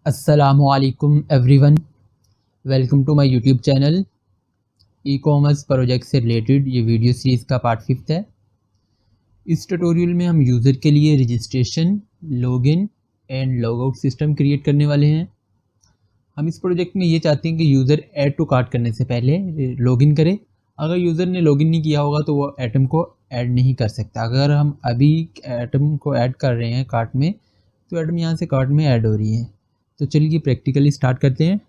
अस्सलामुअलैकुम everyone, welcome to my YouTube channel. E commerce project से related ये video series का पार्ट 5 है। इस ट्यूटोरियल में हम यूज़र के लिए registration, login and logout system create करने वाले हैं। हम इस प्रोजेक्ट में ये चाहते हैं कि यूज़र ऐड टू कार्ट करने से पहले लॉगिन करे। अगर यूज़र ने लॉगिन नहीं किया होगा तो वो आइटम को ऐड नहीं कर सकता। अगर हम अभी आइटम को ऐड कर रहे हैं कार्ट में तो आइटम यहाँ से कार्ट में ऐड हो रही है। तो चलिए प्रैक्टिकली स्टार्ट करते हैं।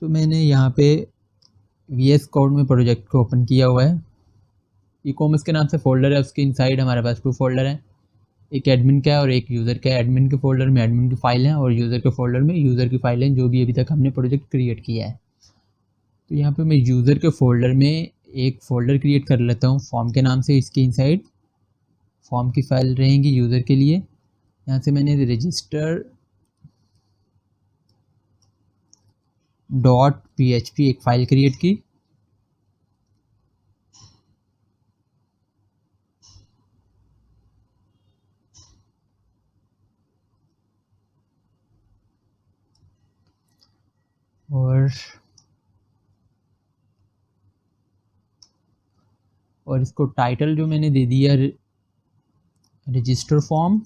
तो मैंने यहाँ पे VS कोड में प्रोजेक्ट को ओपन किया हुआ है। ई कॉमर्स के नाम से फ़ोल्डर है, उसके इनसाइड हमारे पास 2 फोल्डर हैं, एक एडमिन का है और एक यूज़र का है। एडमिन के फ़ोल्डर में एडमिन की फ़ाइल है और यूज़र के फ़ोल्डर में यूज़र की फ़ाइल है, जो भी अभी तक हमने प्रोजेक्ट क्रिएट किया है। तो यहाँ पे मैं यूज़र के फ़ोल्डर में एक फ़ोल्डर क्रिएट कर लेता हूँ फॉर्म के नाम से। इसके इनसाइड फॉर्म की फ़ाइल रहेंगी यूज़र के लिए। यहाँ से मैंने रजिस्टर .php एक फ़ाइल क्रिएट की। और इसको टाइटल जो मैंने दे दिया रजिस्टर फॉर्म।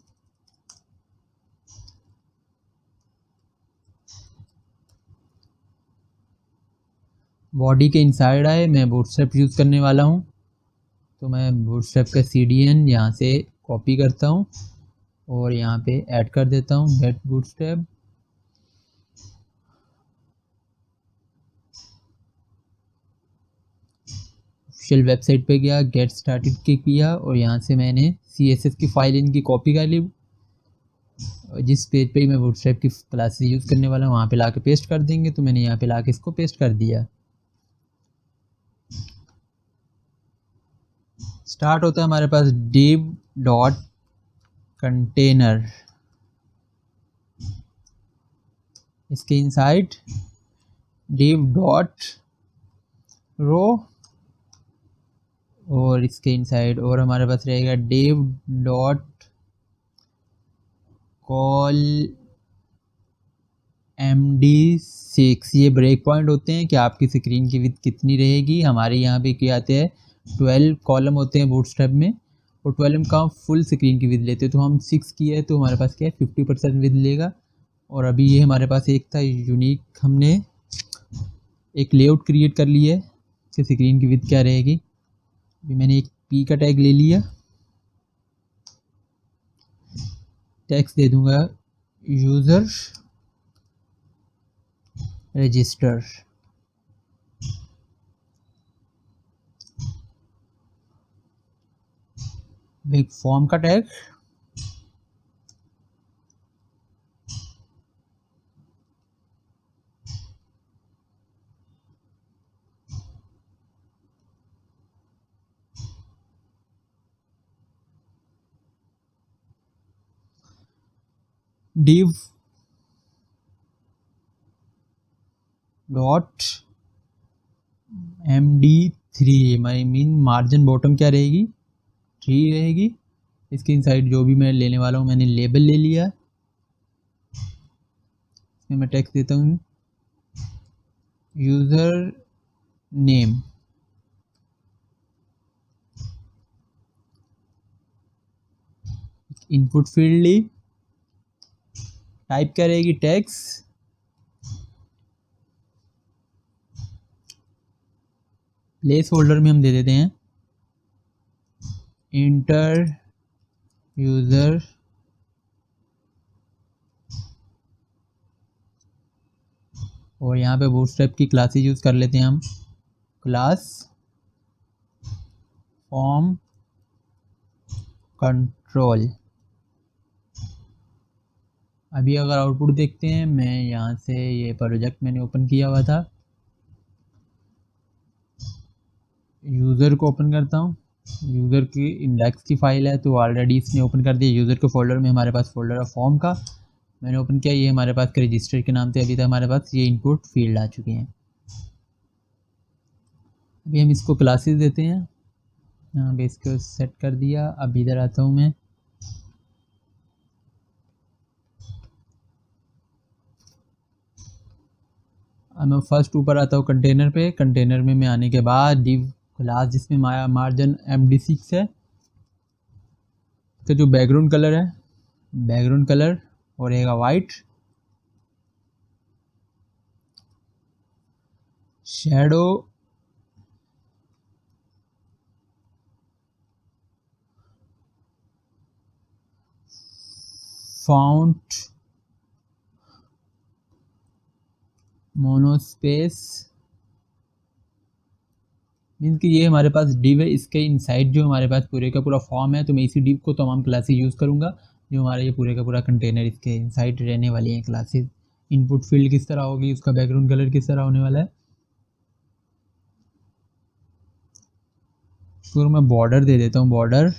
बॉडी के इनसाइड आए मैं बूटस्ट्रैप यूज़ करने वाला हूँ, तो मैं बूटस्ट्रैप का CDN यहाँ से कॉपी करता हूँ और यहाँ पे ऐड कर देता हूँ गेट बूटस्ट्रैप। ऑफिशियल वेबसाइट पे गया, गेट स्टार्टेड किया और यहाँ से मैंने CSS की फ़ाइल इनकी कॉपी कर ली। और जिस पेज पे मैं बूटस्ट्रैप की क्लासेस यूज़ करने वाला हूँ वहाँ पे लाके पेस्ट कर देंगे। तो मैंने यहाँ पे लाके इसको पेस्ट कर दिया। स्टार्ट होता है हमारे पास div डॉट कंटेनर, इसके इनसाइड div डॉट रो और इसके इनसाइड और हमारे पास रहेगा div डॉट कॉल MD6। ये ब्रेक पॉइंट होते हैं कि आपकी स्क्रीन की विड्थ कितनी रहेगी। हमारे यहाँ पे क्या आते हैं 12 कॉलम होते हैं बूटस्ट्रैप में और 12 का फुल स्क्रीन की विड्थ लेते हैं। तो हम 6 किया है तो हमारे पास क्या है 50% विड्थ लेगा। और अभी ये हमारे पास एक था यूनिक, हमने एक लेआउट क्रिएट कर लिया है कि स्क्रीन की विड्थ क्या रहेगी। अभी मैंने एक P का टैग ले लिया, टैक्स दे दूंगा यूज़र रजिस्टर। एक फॉर्म का टैग, div डॉट MD3 हमारी मीन मार्जिन बॉटम क्या रहेगी 3 रहेगी। इसके इनसाइड जो भी मैं लेने वाला हूँ मैंने लेबल ले लिया। इसमें मैं टेक्स्ट देता हूँ यूज़र नेम, इनपुट फील्ड ली, टाइप क्या रहेगी टेक्स्ट, प्लेस होल्डर में हम दे देते हैं इंटर यूज़र और यहाँ पे बूटस्ट्रैप की क्लासेस यूज़ कर लेते हैं हम, क्लास फॉर्म कंट्रोल। अभी अगर आउटपुट देखते हैं, मैं यहाँ से ये प्रोजेक्ट मैंने ओपन किया हुआ था, यूज़र को ओपन करता हूँ। यूज़र की इंडेक्स की फ़ाइल है तो ऑलरेडी इसने ओपन कर दिया। यूज़र के फोल्डर में हमारे पास फोल्डर है फॉर्म का, मैंने ओपन किया। ये हमारे पास रजिस्टर के नाम से अभी तक हमारे पास ये इनपुट फील्ड आ चुके हैं। अभी हम इसको क्लासेस देते हैं, यहाँ पे इसको सेट कर दिया। अब इधर आता हूँ मैं, अब मैं फर्स्ट ऊपर आता हूँ कंटेनर पे। कंटेनर में मैं आने के बाद डिव क्लास जिसमें मार्जिन MD6 है, तो जो बैकग्राउंड कलर है, बैकग्राउंड कलर और रहेगा white. Shadow font monospace, means कि ये हमारे पास डिव है, इसके इनसाइड जो हमारे पास पूरे का पूरा फॉर्म है, तो मैं इसी डिव को तमाम क्लासेस यूज़ करूँगा। जो हमारा ये पूरे का पूरा कंटेनर, इसके इनसाइड रहने वाली हैं क्लासेस। इनपुट फील्ड किस तरह होगी, उसका बैकग्राउंड कलर किस तरह होने वाला है। तो मैं बॉर्डर दे देता हूँ, बॉर्डर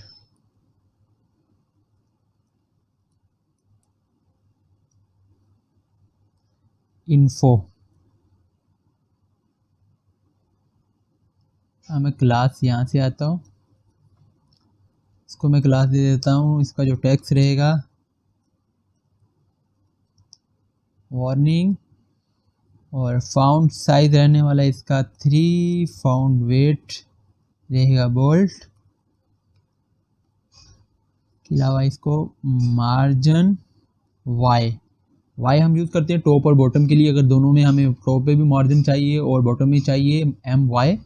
इन्फो। मैं क्लास यहाँ से आता हूँ, इसको मैं क्लास दे देता हूँ। इसका जो टेक्स्ट रहेगा वार्निंग, और फाउंड साइज रहने वाला इसका 3, फाउंड वेट रहेगा बोल्ट के अलावा इसको मार्जिन वाई हम यूज़ करते हैं टॉप और बॉटम के लिए। अगर दोनों में हमें टॉप पे भी मार्जिन चाहिए और बॉटम में चाहिए MY,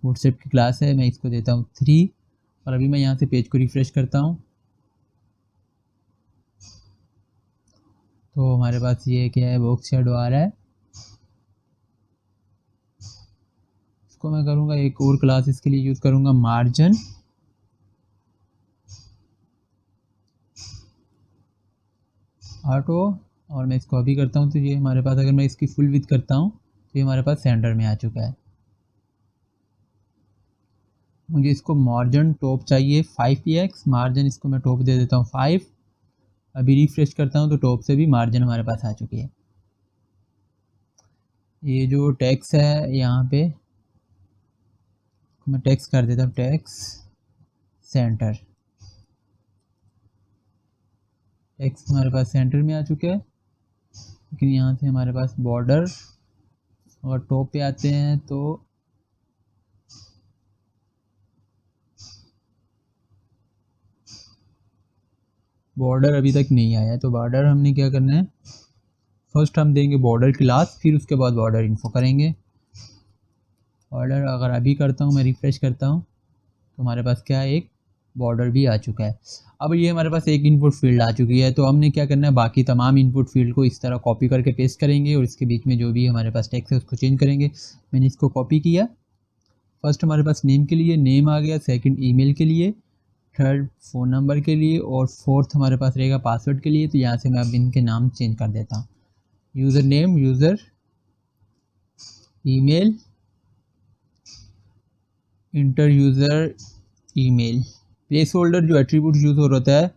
व्हाट्सएप की क्लास है, मैं इसको देता हूँ 3। और अभी मैं यहाँ से पेज को रिफ्रेश करता हूँ, तो हमारे पास ये क्या है, बॉक्स शेडो आ रहा है। इसको मैं करूँगा एक और क्लास इसके लिए यूज़ करूँगा, मार्जिन ऑटो। और मैं इसको अभी करता हूँ, तो ये हमारे पास, अगर मैं इसकी फुल विड्थ करता हूँ तो ये हमारे पास सेंटर में आ चुका है। मुझे इसको मार्जिन टॉप चाहिए 5px, मार्जिन इसको मैं टॉप दे देता हूँ 5। अभी रिफ्रेश करता हूँ तो टॉप से भी मार्जिन हमारे पास आ चुकी है। ये जो टेक्स्ट है यहाँ पे मैं टेक्स्ट कर देता हूँ, टेक्स्ट सेंटर। टेक्स्ट हमारे पास सेंटर में आ चुके हैं। लेकिन यहाँ से हमारे पास बॉर्डर और टॉप पे आते हैं, तो बॉर्डर अभी तक नहीं आया है। तो बॉर्डर हमने क्या करना है, फर्स्ट हम देंगे बॉर्डर क्लास, फिर उसके बाद बॉर्डर इन्फो करेंगे। बॉर्डर अगर अभी करता हूँ, मैं रिफ्रेश करता हूँ, तो हमारे पास क्या है, एक बॉर्डर भी आ चुका है। अब ये हमारे पास एक इनपुट फील्ड आ चुकी है। तो हमने क्या करना है, बाकी तमाम इनपुट फील्ड को इस तरह कॉपी करके पेस्ट करेंगे और इसके बीच में जो भी हमारे पास टेक्स्ट है उसको चेंज करेंगे। मैंने इसको कॉपी किया। फर्स्ट हमारे पास नेम के लिए नेम आ गया, सेकंड ईमेल के लिए, थर्ड फ़ोन नंबर के लिए, और फोर्थ हमारे पास रहेगा पासवर्ड के लिए। तो यहाँ से मैं अब इनके नाम चेंज कर देता हूँ, user name, user, email, inter user email. Place holder जो एट्रीब्यूट यूज़ हो होता है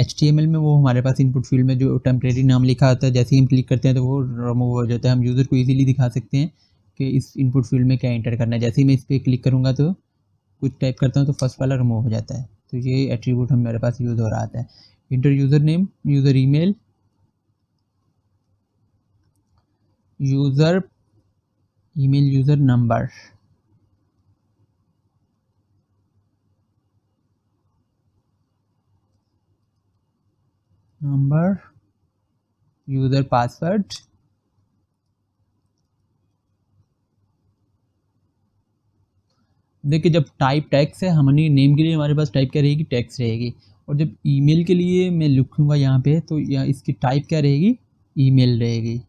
HTML में, वो हमारे पास इनपुट फील्ड में जो टेम्परेरी नाम लिखा होता है, जैसे ही हम क्लिक करते हैं तो वो रिमूव हो जाता है। हम यूज़र को इजीली दिखा सकते हैं कि इस इनपुट फील्ड में क्या एंटर करना है। जैसे ही मैं इस पर क्लिक करूँगा तो कुछ टाइप करता हूँ तो फर्स्ट वाला रिमूव हो जाता है। तो ये एट्रीब्यूट हमारे पास यूज़ हो रहा है। Inter user name, user email, user email, user number, user password, देखिए जब टाइप टैक्स है, हमारी नेम के लिए हमारे पास टाइप क्या रहेगी, टैक्स रहेगी। और जब ईमेल के लिए मैं लिखूँगा यहाँ पे, तो यहाँ इसकी टाइप क्या रहेगी, ईमेल रहेगी।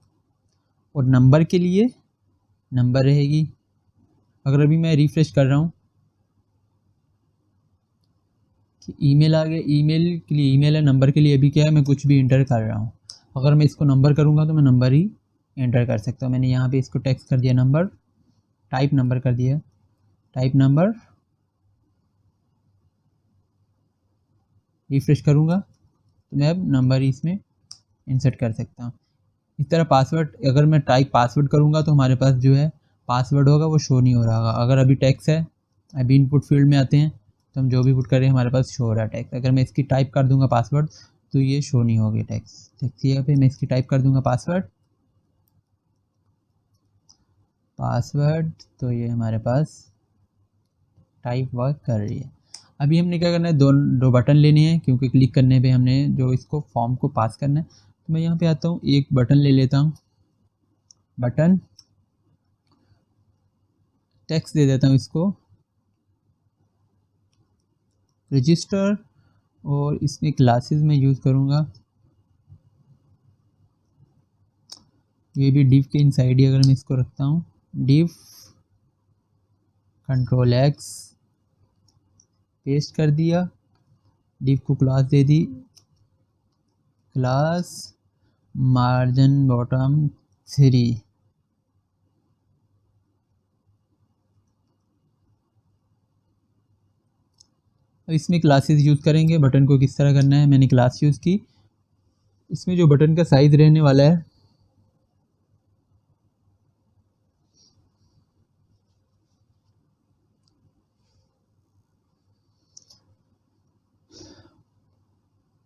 और नंबर के लिए नंबर रहेगी। अगर अभी मैं रिफ्रेश कर रहा हूँ कि ईमेल आ गया, ईमेल के लिए ईमेल है, नंबर के लिए अभी क्या है, मैं कुछ भी इंटर कर रहा हूँ। अगर मैं इसको नंबर करूँगा तो मैं नंबर ही एंटर कर सकता हूँ। मैंने यहाँ पे इसको टेक्स्ट कर दिया नंबर, टाइप नंबर कर दिया, टाइप नंबर। रिफ्रेश करूँगा तो मैं अब नंबर ही इसमें इंसर्ट कर सकता हूँ। इस तरह पासवर्ड, अगर मैं टाइप पासवर्ड करूँगा तो हमारे पास जो है पासवर्ड होगा वो शो नहीं हो रहा होगा। अगर अभी टेक्स्ट है, अभी इनपुट फील्ड में आते हैं तो हम जो भी पुट कर रहे हैं हमारे पास शो हो रहा है टेक्स्ट। अगर मैं इसकी टाइप कर दूंगा पासवर्ड तो ये शो नहीं होगी टेक्स्ट। देखिए यहाँ पे मैं इसकी टाइप कर दूंगा पासवर्ड, पासवर्ड, तो ये हमारे पास टाइप वर्क कर रही है। अभी हमने क्या करना है, दो बटन लेने हैं, क्योंकि क्लिक करने पे हमने जो इसको फॉर्म को पास करना है। तो मैं यहाँ पे आता हूँ, एक बटन ले लेता हूँ, बटन टेक्स्ट दे देता हूँ इसको रजिस्टर, और इसमें क्लासेस में यूज़ करूँगा, ये भी डिव के इनसाइड ही अगर मैं इसको रखता हूँ, डिव कंट्रोल एक्स पेस्ट कर दिया, डिव को क्लास दे दी, क्लास मार्जिन बॉटम 3, इसमें क्लासेस यूज़ करेंगे। बटन को किस तरह करना है, मैंने क्लास यूज़ की, इसमें जो बटन का साइज़ रहने वाला है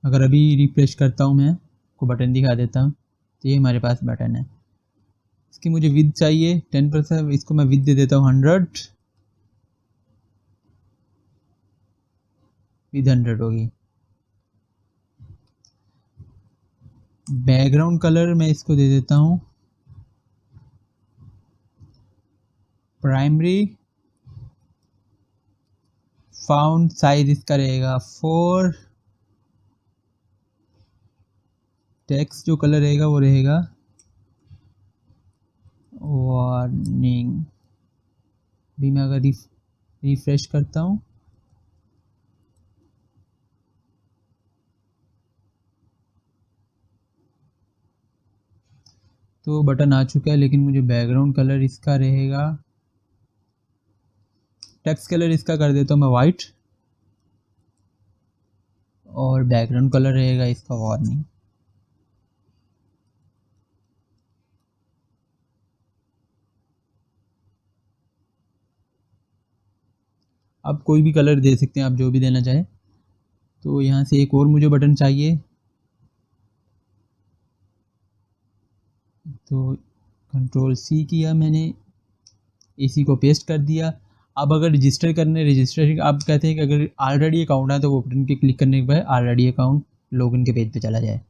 अगर अभी रिफ्रेश करता हूँ मैं को बटन दिखा देता हूँ, तो ये हमारे पास बटन है। इसकी मुझे विड्थ चाहिए 10%, इसको मैं विड्थ दे देता हूँ 100, विद 100 होगी। बैकग्राउंड कलर मैं इसको दे देता हूँ प्राइमरी, फाउंड साइज इसका रहेगा 4, टेक्स्ट जो कलर रहेगा वो रहेगा वार्निंग। भी मैं अगर रिफ्रेश करता हूँ, तो बटन आ चुका है, लेकिन मुझे बैकग्राउंड कलर इसका रहेगा, टेक्स्ट कलर इसका कर देता हूँ मैं वाइट, और बैकग्राउंड कलर रहेगा इसका वार्निंग। आप कोई भी कलर दे सकते हैं, आप जो भी देना चाहें। तो यहाँ से एक और मुझे बटन चाहिए, तो कंट्रोल सी किया मैंने, इसी को पेस्ट कर दिया। अब अगर रजिस्टर करने, रजिस्टर आप कहते हैं कि अगर ऑलरेडी अकाउंट है तो वो बटन के क्लिक करने के बाद ऑलरेडी अकाउंट लॉगिन के पेज पे चला जाए।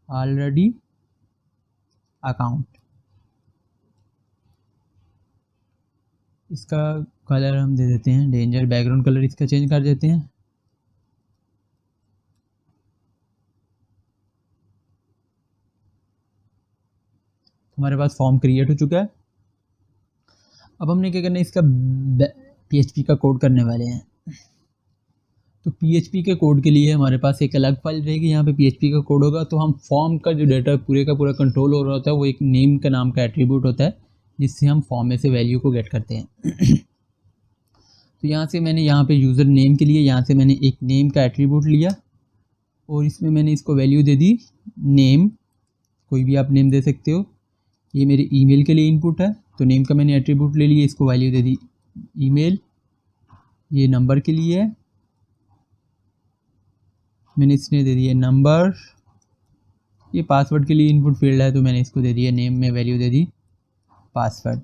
ऑलरेडी अकाउंट, इसका कलर हम दे देते हैं डेंजर, बैकग्राउंड कलर इसका चेंज कर देते हैं। हमारे पास फॉर्म क्रिएट हो चुका है। अब हमने क्या करना है, इसका PHP का कोड करने वाले हैं। तो PHP के कोड के लिए हमारे पास एक अलग फाइल रहेगी, यहाँ पे PHP का कोड होगा। तो हम फॉर्म का जो डाटा पूरे का पूरा कंट्रोल हो रहा होता है, वो एक नेम का नाम का एट्रीब्यूट होता है, जिससे हम फॉर्म में से वैल्यू को गेट करते हैं। तो यहाँ से मैंने यहाँ पे यूज़र नेम के लिए यहाँ से मैंने एक नेम का एट्रीब्यूट लिया, और इसमें मैंने इसको वैल्यू दे दी नेम, कोई भी आप नेम दे सकते हो। ये मेरे ईमेल के लिए इनपुट है, तो नेम का मैंने एट्रीब्यूट ले लिया, इसको वैल्यू दे दी ईमेल। ये नंबर के लिए है, मैंने इसने दे दिया नंबर। ये पासवर्ड के लिए इनपुट फील्ड है, तो मैंने इसको दे दिया नेम में वैल्यू दे दी पासवर्ड।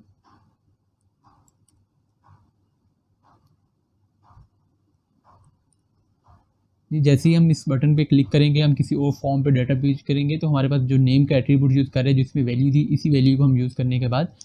जैसे ही हम इस बटन पे क्लिक करेंगे, हम किसी और फॉर्म पे डाटा पेज करेंगे, तो हमारे पास जो नेम का एट्रीब्यूट यूज़ कर रहे हैं, जिसमें वैल्यू थी, इसी वैल्यू को हम यूज़ करने के बाद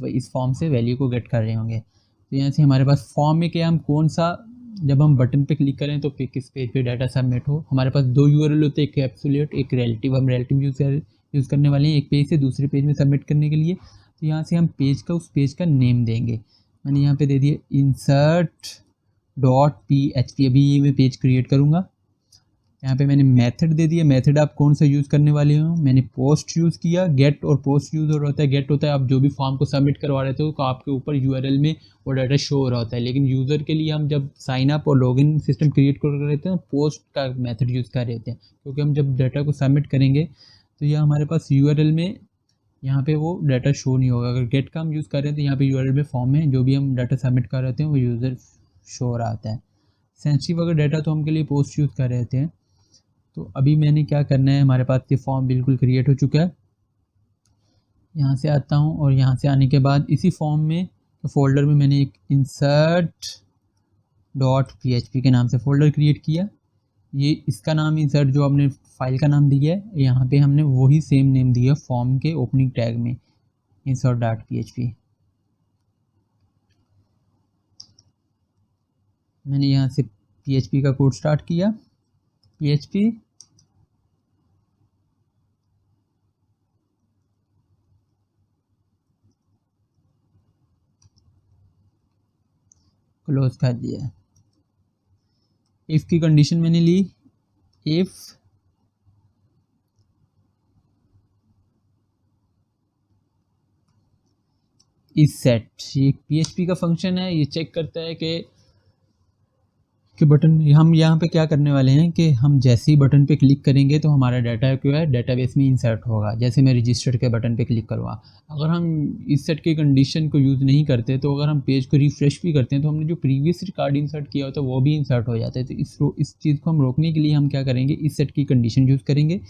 इस फॉर्म से वैल्यू को गेट कर रहे होंगे। तो यहाँ से हमारे पास फॉर्म में क्या, हम कौन सा, जब हम बटन पे क्लिक करें तो किस पेज पे डाटा सबमिट हो। हमारे पास दो URL होते हैं, एक एब्सोल्यूट, एक रिलेटिव। हम रिलेटिव यूज़ करने वाले हैं एक पेज से दूसरे पेज में सबमिट करने के लिए। तो यहाँ से हम पेज का, उस पेज का नेम देंगे। मैंने यहाँ पे दे दिया insert.php। अभी ये मैं पेज क्रिएट करूँगा। यहाँ पे मैंने मेथड दे दिया, मेथड आप कौन सा यूज़ करने वाले हो। मैंने पोस्ट यूज़ किया, गेट और पोस्ट यूज़ हो रहा होता है। गेट होता है आप जो भी फॉर्म को सबमिट करवा रहे थे, तो आपके ऊपर URL में वो डाटा शो हो रहा होता है। लेकिन यूज़र के लिए हम जब साइन अप और लॉगिन सिस्टम क्रिएट कर रहे थे, पोस्ट का मेथड यूज़ कर रहे थे, क्योंकि हम जब डाटा को सबमिट करेंगे तो यह हमारे पास URL में यहाँ पे वो डाटा शो नहीं होगा। अगर गेट का हम यूज़ कर रहे हैं तो यहाँ पे URL में फॉर्म में जो भी हम डाटा सबमिट कर रहे थे वो यूज़र शो हो रहा होता है। सेंसिटिव अगर डाटा तो हम के लिए पोस्ट यूज़ कर रहे थे। तो अभी मैंने क्या करना है, हमारे पास ये फॉर्म बिल्कुल क्रिएट हो चुका है। यहाँ से आता हूँ और यहाँ से आने के बाद इसी फॉर्म में फ़ोल्डर में मैंने एक insert.php के नाम से फ़ोल्डर क्रिएट किया। ये इसका नाम इंसर्ट जो आपने फाइल का नाम दिया है, यहाँ पे हमने वही सेम नेम दिया फॉर्म के ओपनिंग टैग में, insert.php। मैंने यहाँ से PHP का कोड स्टार्ट किया। PHP क्लोज कर दिया। इफ़ की कंडीशन मैंने ली, इफ़ इज सेट, ये PHP का फंक्शन है, ये चेक करता है कि बटन, हम यहाँ पे क्या करने वाले हैं कि हम जैसे ही बटन पे क्लिक करेंगे तो हमारा डाटा जो है डेटाबेस में इंसर्ट होगा। जैसे मैं रजिस्टर के बटन पे क्लिक करूँगा, अगर हम इस सेट की कंडीशन को यूज़ नहीं करते तो अगर हम पेज को रिफ्रेश भी करते हैं तो हमने जो प्रीवियस रिकॉर्ड इंसर्ट किया होता है वो भी इंसर्ट हो जाता है। तो इस चीज़ को हम रोकने के लिए हम क्या करेंगे, इस सेट की कंडीशन यूज़ करेंगे।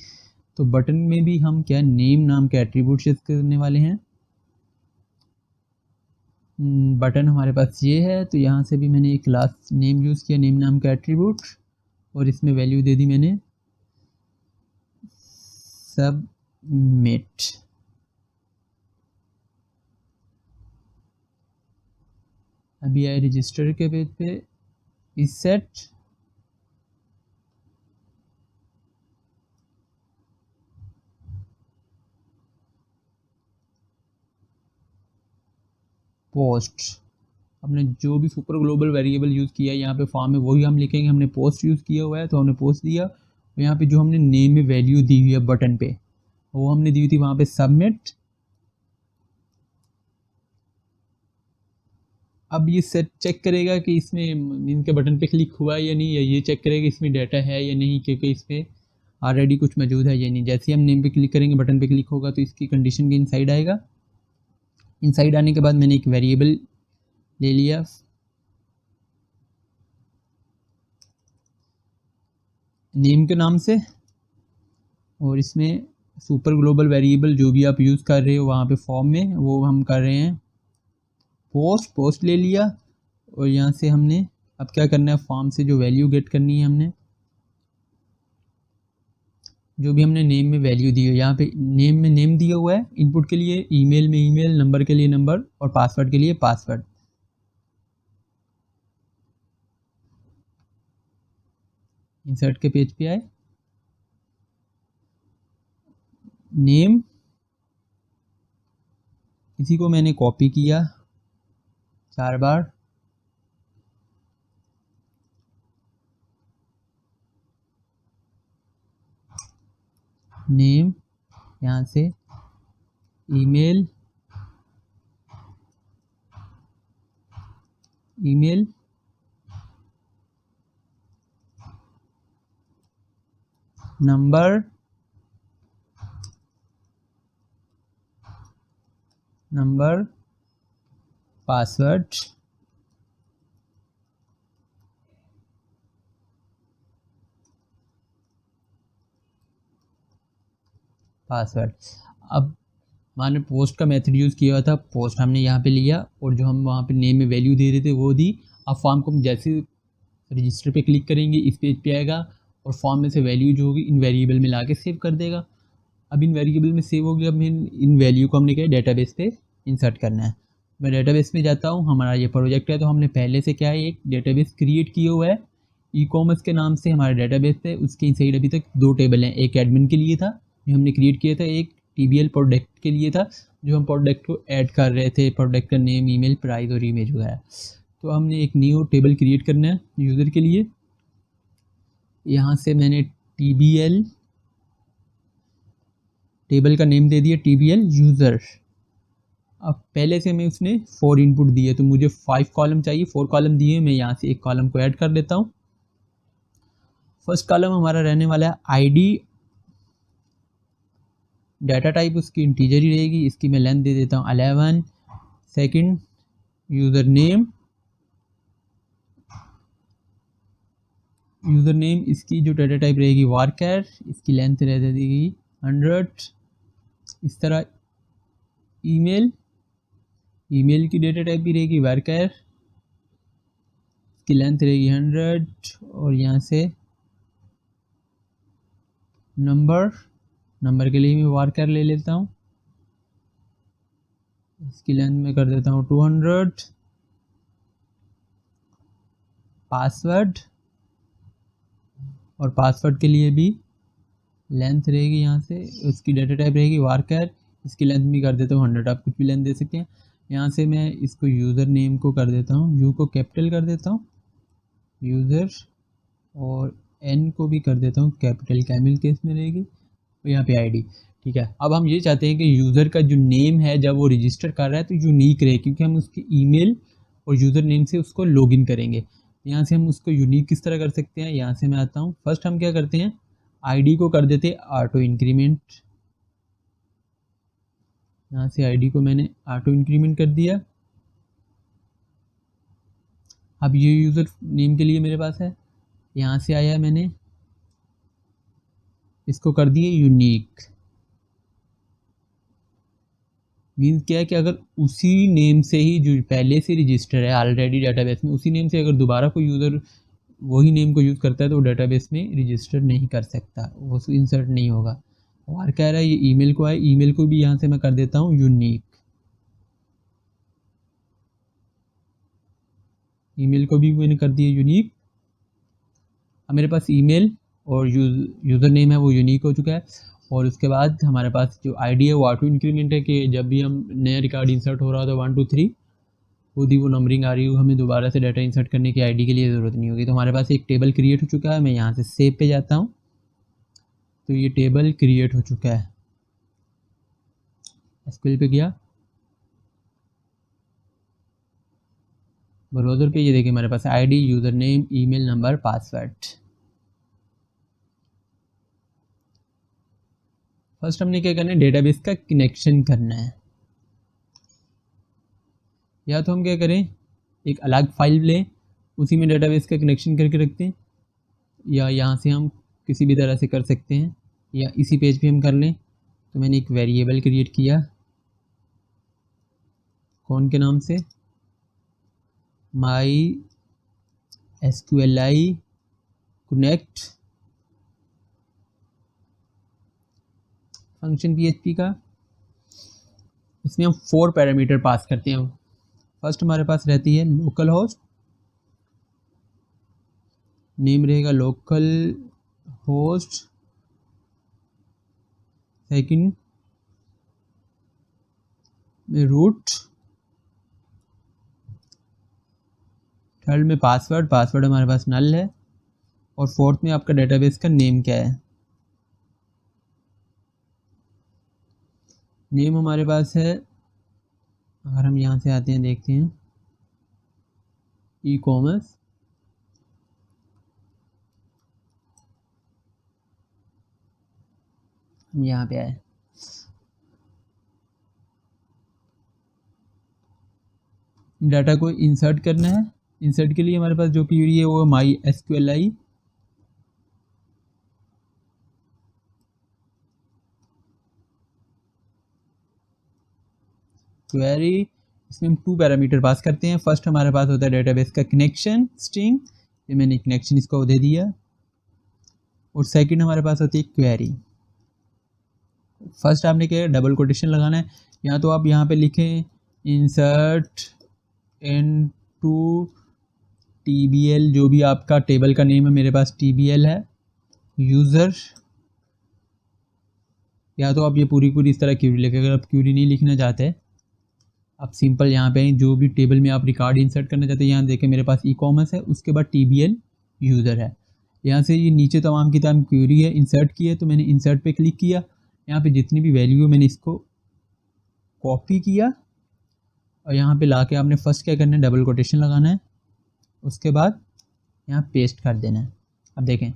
तो बटन में भी हम क्या नेम नाम के एट्रीब्यूट यूज़ करने वाले हैं। बटन हमारे पास ये है, तो यहाँ से भी मैंने एक क्लास नेम यूज़ किया, नेम नाम का एट्रीब्यूट, और इसमें वैल्यू दे दी मैंने सबमिट। अभी आए रजिस्टर के पेज पे, इस सेट पोस्ट, हमने जो भी सुपर ग्लोबल वेरिएबल यूज़ किया है यहाँ पे फॉर्म में वही हम लिखेंगे। हमने पोस्ट यूज़ किया हुआ है तो हमने पोस्ट दिया, और यहाँ पे जो हमने नेम में वैल्यू दी हुई है बटन पे वो हमने दी हुई थी वहाँ पे सबमिट। अब ये सेट चेक करेगा कि इसमें इनके बटन पे क्लिक हुआ है या नहीं, या ये चेक करेगा इसमें डाटा है या नहीं, क्योंकि इसमें ऑलरेडी कुछ मौजूद है या नहीं। जैसे ही हम नेम पे क्लिक करेंगे बटन पे क्लिक होगा तो इसकी कंडीशन के इनसाइड आएगा। इनसाइड आने के बाद मैंने एक वेरिएबल ले लिया, नेम के नाम से, और इसमें सुपर ग्लोबल वेरिएबल जो भी आप यूज़ कर रहे हो वहाँ पे फॉर्म में वो हम कर रहे हैं पोस्ट ले लिया। और यहाँ से हमने अब क्या करना है, फॉर्म से जो वैल्यू गेट करनी है, हमने जो भी हमने नेम में वैल्यू दी है, यहाँ पे नेम में नेम दिया हुआ है, इनपुट के लिए ईमेल में ईमेल, नंबर के लिए नंबर, और पासवर्ड के लिए पासवर्ड। इंसर्ट के पेज पे आए, नेम, इसी को मैंने कॉपी किया 4 बार, नेम, यहाँ से email, email, number, number, password, password. अब मैंने पोस्ट का मेथड यूज़ किया था, पोस्ट हमने यहाँ पे लिया और जो हम वहाँ पे नेम में वैल्यू दे रहे थे वो दी। अब फॉर्म को हम जैसे रजिस्टर पे क्लिक करेंगे इस पेज पे आएगा और फॉर्म में से वैल्यू जो होगी इन वेरिएबल में ला के सेव कर देगा। अब इन वेरिएबल में सेव हो गया, अब इन वैल्यू को हमने क्या डेटाबेस पे इंसर्ट करना है। मैं डेटाबेस में जाता हूँ, हमारा ये प्रोजेक्ट है तो हमने पहले से क्या है एक डेटाबेस क्रिएट किया हुआ है ई कॉमर्स के नाम से, हमारा डेटाबेस है। उसके इनसाइड अभी तक 2 टेबल हैं, एक एडमिन के लिए था जो हमने क्रिएट किया था, एक TBL प्रोडक्ट के लिए था जो हम प्रोडक्ट को ऐड कर रहे थे, प्रोडक्ट का नेम, ईमेल, प्राइस और इमेज वगैरह। तो हमने एक न्यू टेबल क्रिएट करना है यूज़र के लिए। यहाँ से मैंने TBL टेबल का नेम दे दिया TBL यूज़र। अब पहले से मैं उसने 4 इनपुट दिए तो मुझे 5 कॉलम चाहिए, 4 कॉलम दिए, मैं यहाँ से एक कॉलम को ऐड कर देता हूँ। फर्स्ट कॉलम हमारा रहने वाला है आईडी, डाटा टाइप उसकी इंटीजर ही रहेगी, इसकी मैं लेंथ दे देता हूँ 11। सेकंड यूज़र नेम, इसकी जो डाटा टाइप रहेगी वारकर, इसकी लेंथ रह देगी 100। इस तरह ईमेल, ईमेल की डेटा टाइप भी रहेगी वर्कर, इसकी लेंथ रहेगी 100 और यहाँ से नंबर, नंबर के लिए मैं वर्कर ले लेता हूँ, इसकी लेंथ में कर देता हूँ 200, पासवर्ड, और पासवर्ड के लिए भी लेंथ रहेगी यहाँ से, उसकी डेटा टाइप रहेगी वर्कर, इसकी लेंथ भी कर देता हूँ 100, आप कुछ भी लेंथ दे सकते हैं। यहाँ से मैं इसको यूज़र नेम को कर देता हूँ, यू को कैपिटल कर देता हूँ यूज़र, और एन को भी कर देता हूँ कैपिटल, कैमिल केस में रहेगी, और यहाँ पे आईडी। ठीक है, अब हम ये चाहते हैं कि यूज़र का जो नेम है जब वो रजिस्टर कर रहा है तो यूनिक रहे, क्योंकि हम उसके ईमेल और यूज़र नेम से उसको लॉगिन करेंगे। यहाँ से हम उसको यूनिक किस तरह कर सकते हैं, यहाँ से मैं आता हूँ, फर्स्ट हम क्या करते हैं, आईडी को कर देते हैं ऑटो इंक्रीमेंट, यहाँ से आईडी को मैंने ऑटो इंक्रीमेंट कर दिया। अब ये यूज़र नेम के लिए मेरे पास है, यहाँ से आया मैंने इसको कर दिए यूनिक। मीन्स क्या है कि अगर उसी नेम से ही जो पहले से रजिस्टर है ऑलरेडी डेटाबेस में, उसी नेम से अगर दोबारा कोई यूज़र वही नेम को यूज़ करता है तो वो डेटाबेस में रजिस्टर नहीं कर सकता, वो इंसर्ट नहीं होगा। और कह रहा है ये ईमेल को है, ईमेल को भी यहाँ से मैं कर देता हूँ यूनिक, ईमेल को भी मैंने कर दिया यूनिक। अब मेरे पास ईमेल और यूज़र नेम है वो यूनिक हो चुका है, और उसके बाद हमारे पास जो आईडी है वो ऑटो इंक्रीमेंट है कि जब भी हम नया रिकॉर्ड इंसर्ट हो रहा हो तो 1 2 3 खुद ही वो नंबरिंग आ रही हो, हमें दोबारा से डाटा इंसर्ट करने की आईडी के लिए ज़रूरत नहीं होगी। तो हमारे पास एक टेबल क्रिएट हो चुका है, मैं यहाँ से सेव पे जाता हूँ तो ये टेबल क्रिएट हो चुका है, एसक्यूएल पे गया, ब्राउज़र पे, ये देखिए हमारे पास ID, user name, email number, password. First हमने क्या करना है, डेटाबेस का कनेक्शन करना है। या तो हम क्या करें, एक अलग फाइल लें, उसी में डेटाबेस का कनेक्शन करके रखते हैं, या यहाँ से हम किसी भी तरह से कर सकते हैं, या इसी पेज पे हम कर लें। तो मैंने एक वेरिएबल क्रिएट किया कौन के नाम से, माई एसक्यूएलआई कनेक्ट फंक्शन पीएचपी का। इसमें हम 4 पैरामीटर पास करते हैं। फर्स्ट हमारे पास रहती है लोकल होस्ट, नेम रहेगा लोकल होस्ट, सेकंड में रूट, थर्ड में पासवर्ड, पासवर्ड हमारे पास नल है, और फोर्थ में आपका डेटाबेस का नेम क्या है। नेम हमारे पास है, अगर हम यहाँ से आते हैं देखते हैं, ई कॉमर्स, हम यहाँ पे आए, डाटा को इंसर्ट करना है। इंसर्ट के लिए हमारे पास जो क्वेरी है वो माई एसक्यूएलआई क्वेरी, इसमें हम 2 पैरामीटर पास करते हैं। फर्स्ट हमारे पास होता है डेटाबेस का कनेक्शन स्ट्रिंग, ये मैंने कनेक्शन इसको दे दिया, और सेकंड हमारे पास होती है क्वेरी। फर्स्ट आपने क्या डबल कोटेशन लगाना है, या तो आप यहाँ पे लिखें इंसर्ट इनटू TBL, जो भी आपका टेबल का नेम है, मेरे पास TBL है, यूज़र, या तो आप ये पूरी इस तरह क्यूरी लिखें। अगर आप क्यूरी नहीं लिखना चाहते, आप सिंपल यहाँ पे जो भी टेबल में आप रिकॉर्ड इंसर्ट करना चाहते हैं, यहाँ देखें मेरे पास ई कॉमर्स है, उसके बाद TBL यूज़र है। यहाँ से ये नीचे तमाम की तमाम क्यूरी है, इंसर्ट की है, तो मैंने इंसर्ट पे क्लिक किया, यहाँ पे जितनी भी वैल्यू है मैंने इसको कॉपी किया, और यहाँ पे लाके आपने फर्स्ट क्या करना है, डबल कोटेशन लगाना है, उसके बाद यहाँ पेस्ट कर देना है। अब देखें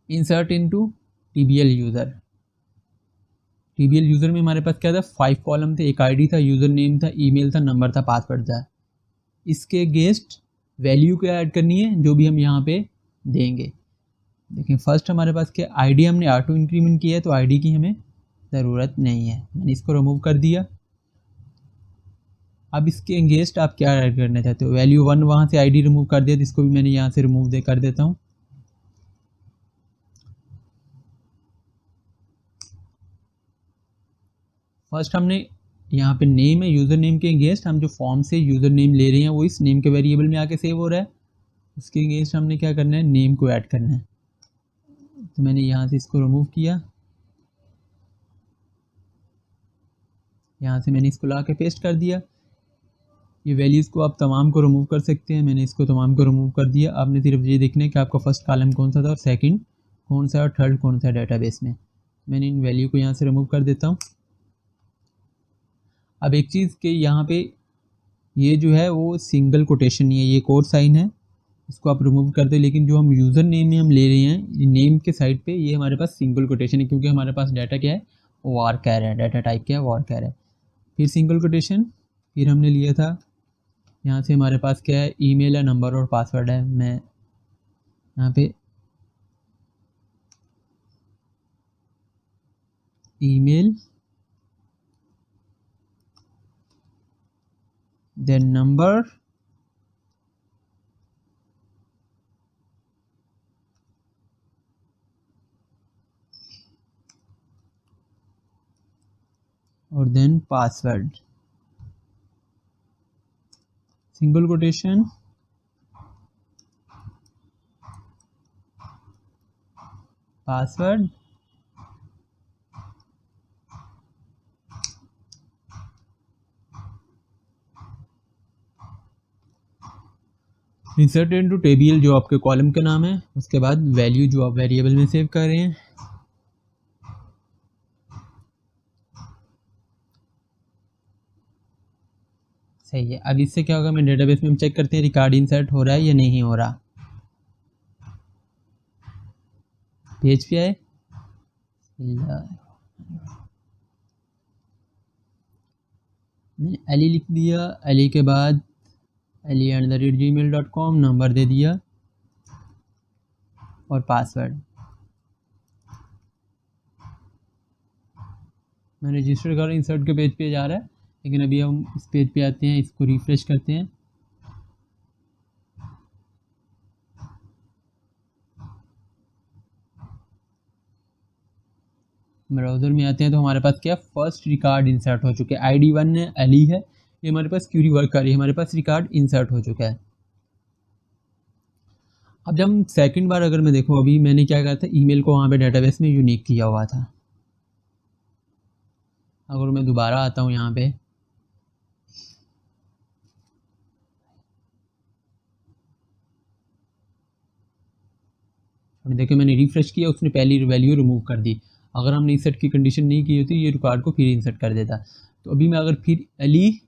insert into TBL user, TBL user में हमारे पास क्या था, 5 कॉलम थे, एक आईडी था, यूज़र नेम था, ईमेल था, नंबर था, पासवर्ड था। इसके गेस्ट वैल्यू क्या ऐड करनी है, जो भी हम यहाँ पे देंगे। देखें फर्स्ट हमारे पास क्या, आईडी हमने ऑटो इंक्रीमेंट किया है, तो आईडी की हमें ज़रूरत नहीं है, मैंने इसको रिमूव कर दिया। अब इसके अगेंस्ट आप क्या ऐड करना चाहते हो, वैल्यू 1 वहाँ से आईडी रिमूव कर दिया, तो इसको भी मैंने यहाँ से रिमूव कर देता हूँ। फर्स्ट हमने यहाँ पे नेम है, यूज़र नेम के अगेंस्ट हम जो फॉर्म से यूज़र नेम ले रहे हैं वो इस नेम के वेरिएबल में आके सेव हो रहा है, उसके अगेंस्ट हमने क्या करना है, नेम को ऐड करना है। तो मैंने यहाँ से इसको रिमूव किया, यहाँ से मैंने इसको ला के पेस्ट कर दिया। ये वैल्यूज़ को आप तमाम को रिमूव कर सकते हैं, मैंने इसको तमाम को रिमूव कर दिया। आपने सिर्फ ये देखना है कि आपका फर्स्ट कॉलम कौन सा था और सेकंड कौन सा और थर्ड कौन सा डेटाबेस में। मैंने इन वैल्यू को यहाँ से रिमूव कर देता हूँ। अब एक चीज़ के यहाँ पे ये जो है वो सिंगल कोटेशन नहीं है, ये कोड साइन है, इसको आप रिमूव कर दे। लेकिन जो हम यूज़र नेम में हम ले रहे हैं नेम के साइड पे, ये हमारे पास सिंगल कोटेशन है, क्योंकि हमारे पास डाटा क्या है, वारचर है, डाटा टाइप क्या है, वारचर है। फिर सिंगल कोटेशन, फिर हमने लिया था यहाँ से हमारे पास क्या है, ईमेल है, नंबर और पासवर्ड है। मैं यहाँ पे ईमेल देन नंबर और then password, single quotation, password, insert into table जो आपके कॉलम का नाम है, उसके बाद वैल्यू जो आप वेरिएबल में सेव कर रहे हैं। सही है। अब इससे क्या होगा, मैं डेटाबेस में हम चेक करते हैं रिकॉर्ड इंसर्ट हो रहा है या नहीं हो रहा। पेज पे आए, मैंने अली लिख दिया, अली के बाद ali@gmail.com नंबर दे दिया और पासवर्ड। मैं रजिस्टर कर इंसर्ट के पेज पे जा रहा है, लेकिन अभी हम इस पेज पे आते हैं, इसको रिफ्रेश करते हैं। ब्राउज़र में आते हैं तो हमारे पास क्या, फर्स्ट रिकॉर्ड इंसर्ट हो चुके हैं। आईडी 1 है, अली है, ये हमारे पास क्यूरी वर्क कर रही है, हमारे पास रिकॉर्ड इंसर्ट हो चुका है। अब जब हम सेकंड बार अगर मैं देखूँ, अभी मैंने क्या कहा था, ईमेल को वहाँ पे डेटाबेस में यूनिक किया हुआ था। अगर मैं दोबारा आता हूँ यहाँ पे, देखिए मैंने रिफ्रेश किया, उसने पहली वैल्यू रिमूव कर दी। अगर हमने इंसर्ट की कंडीशन नहीं की होती, ये रिकॉर्ड को फिर इंसर्ट कर देता। तो अभी मैं अगर फिर अली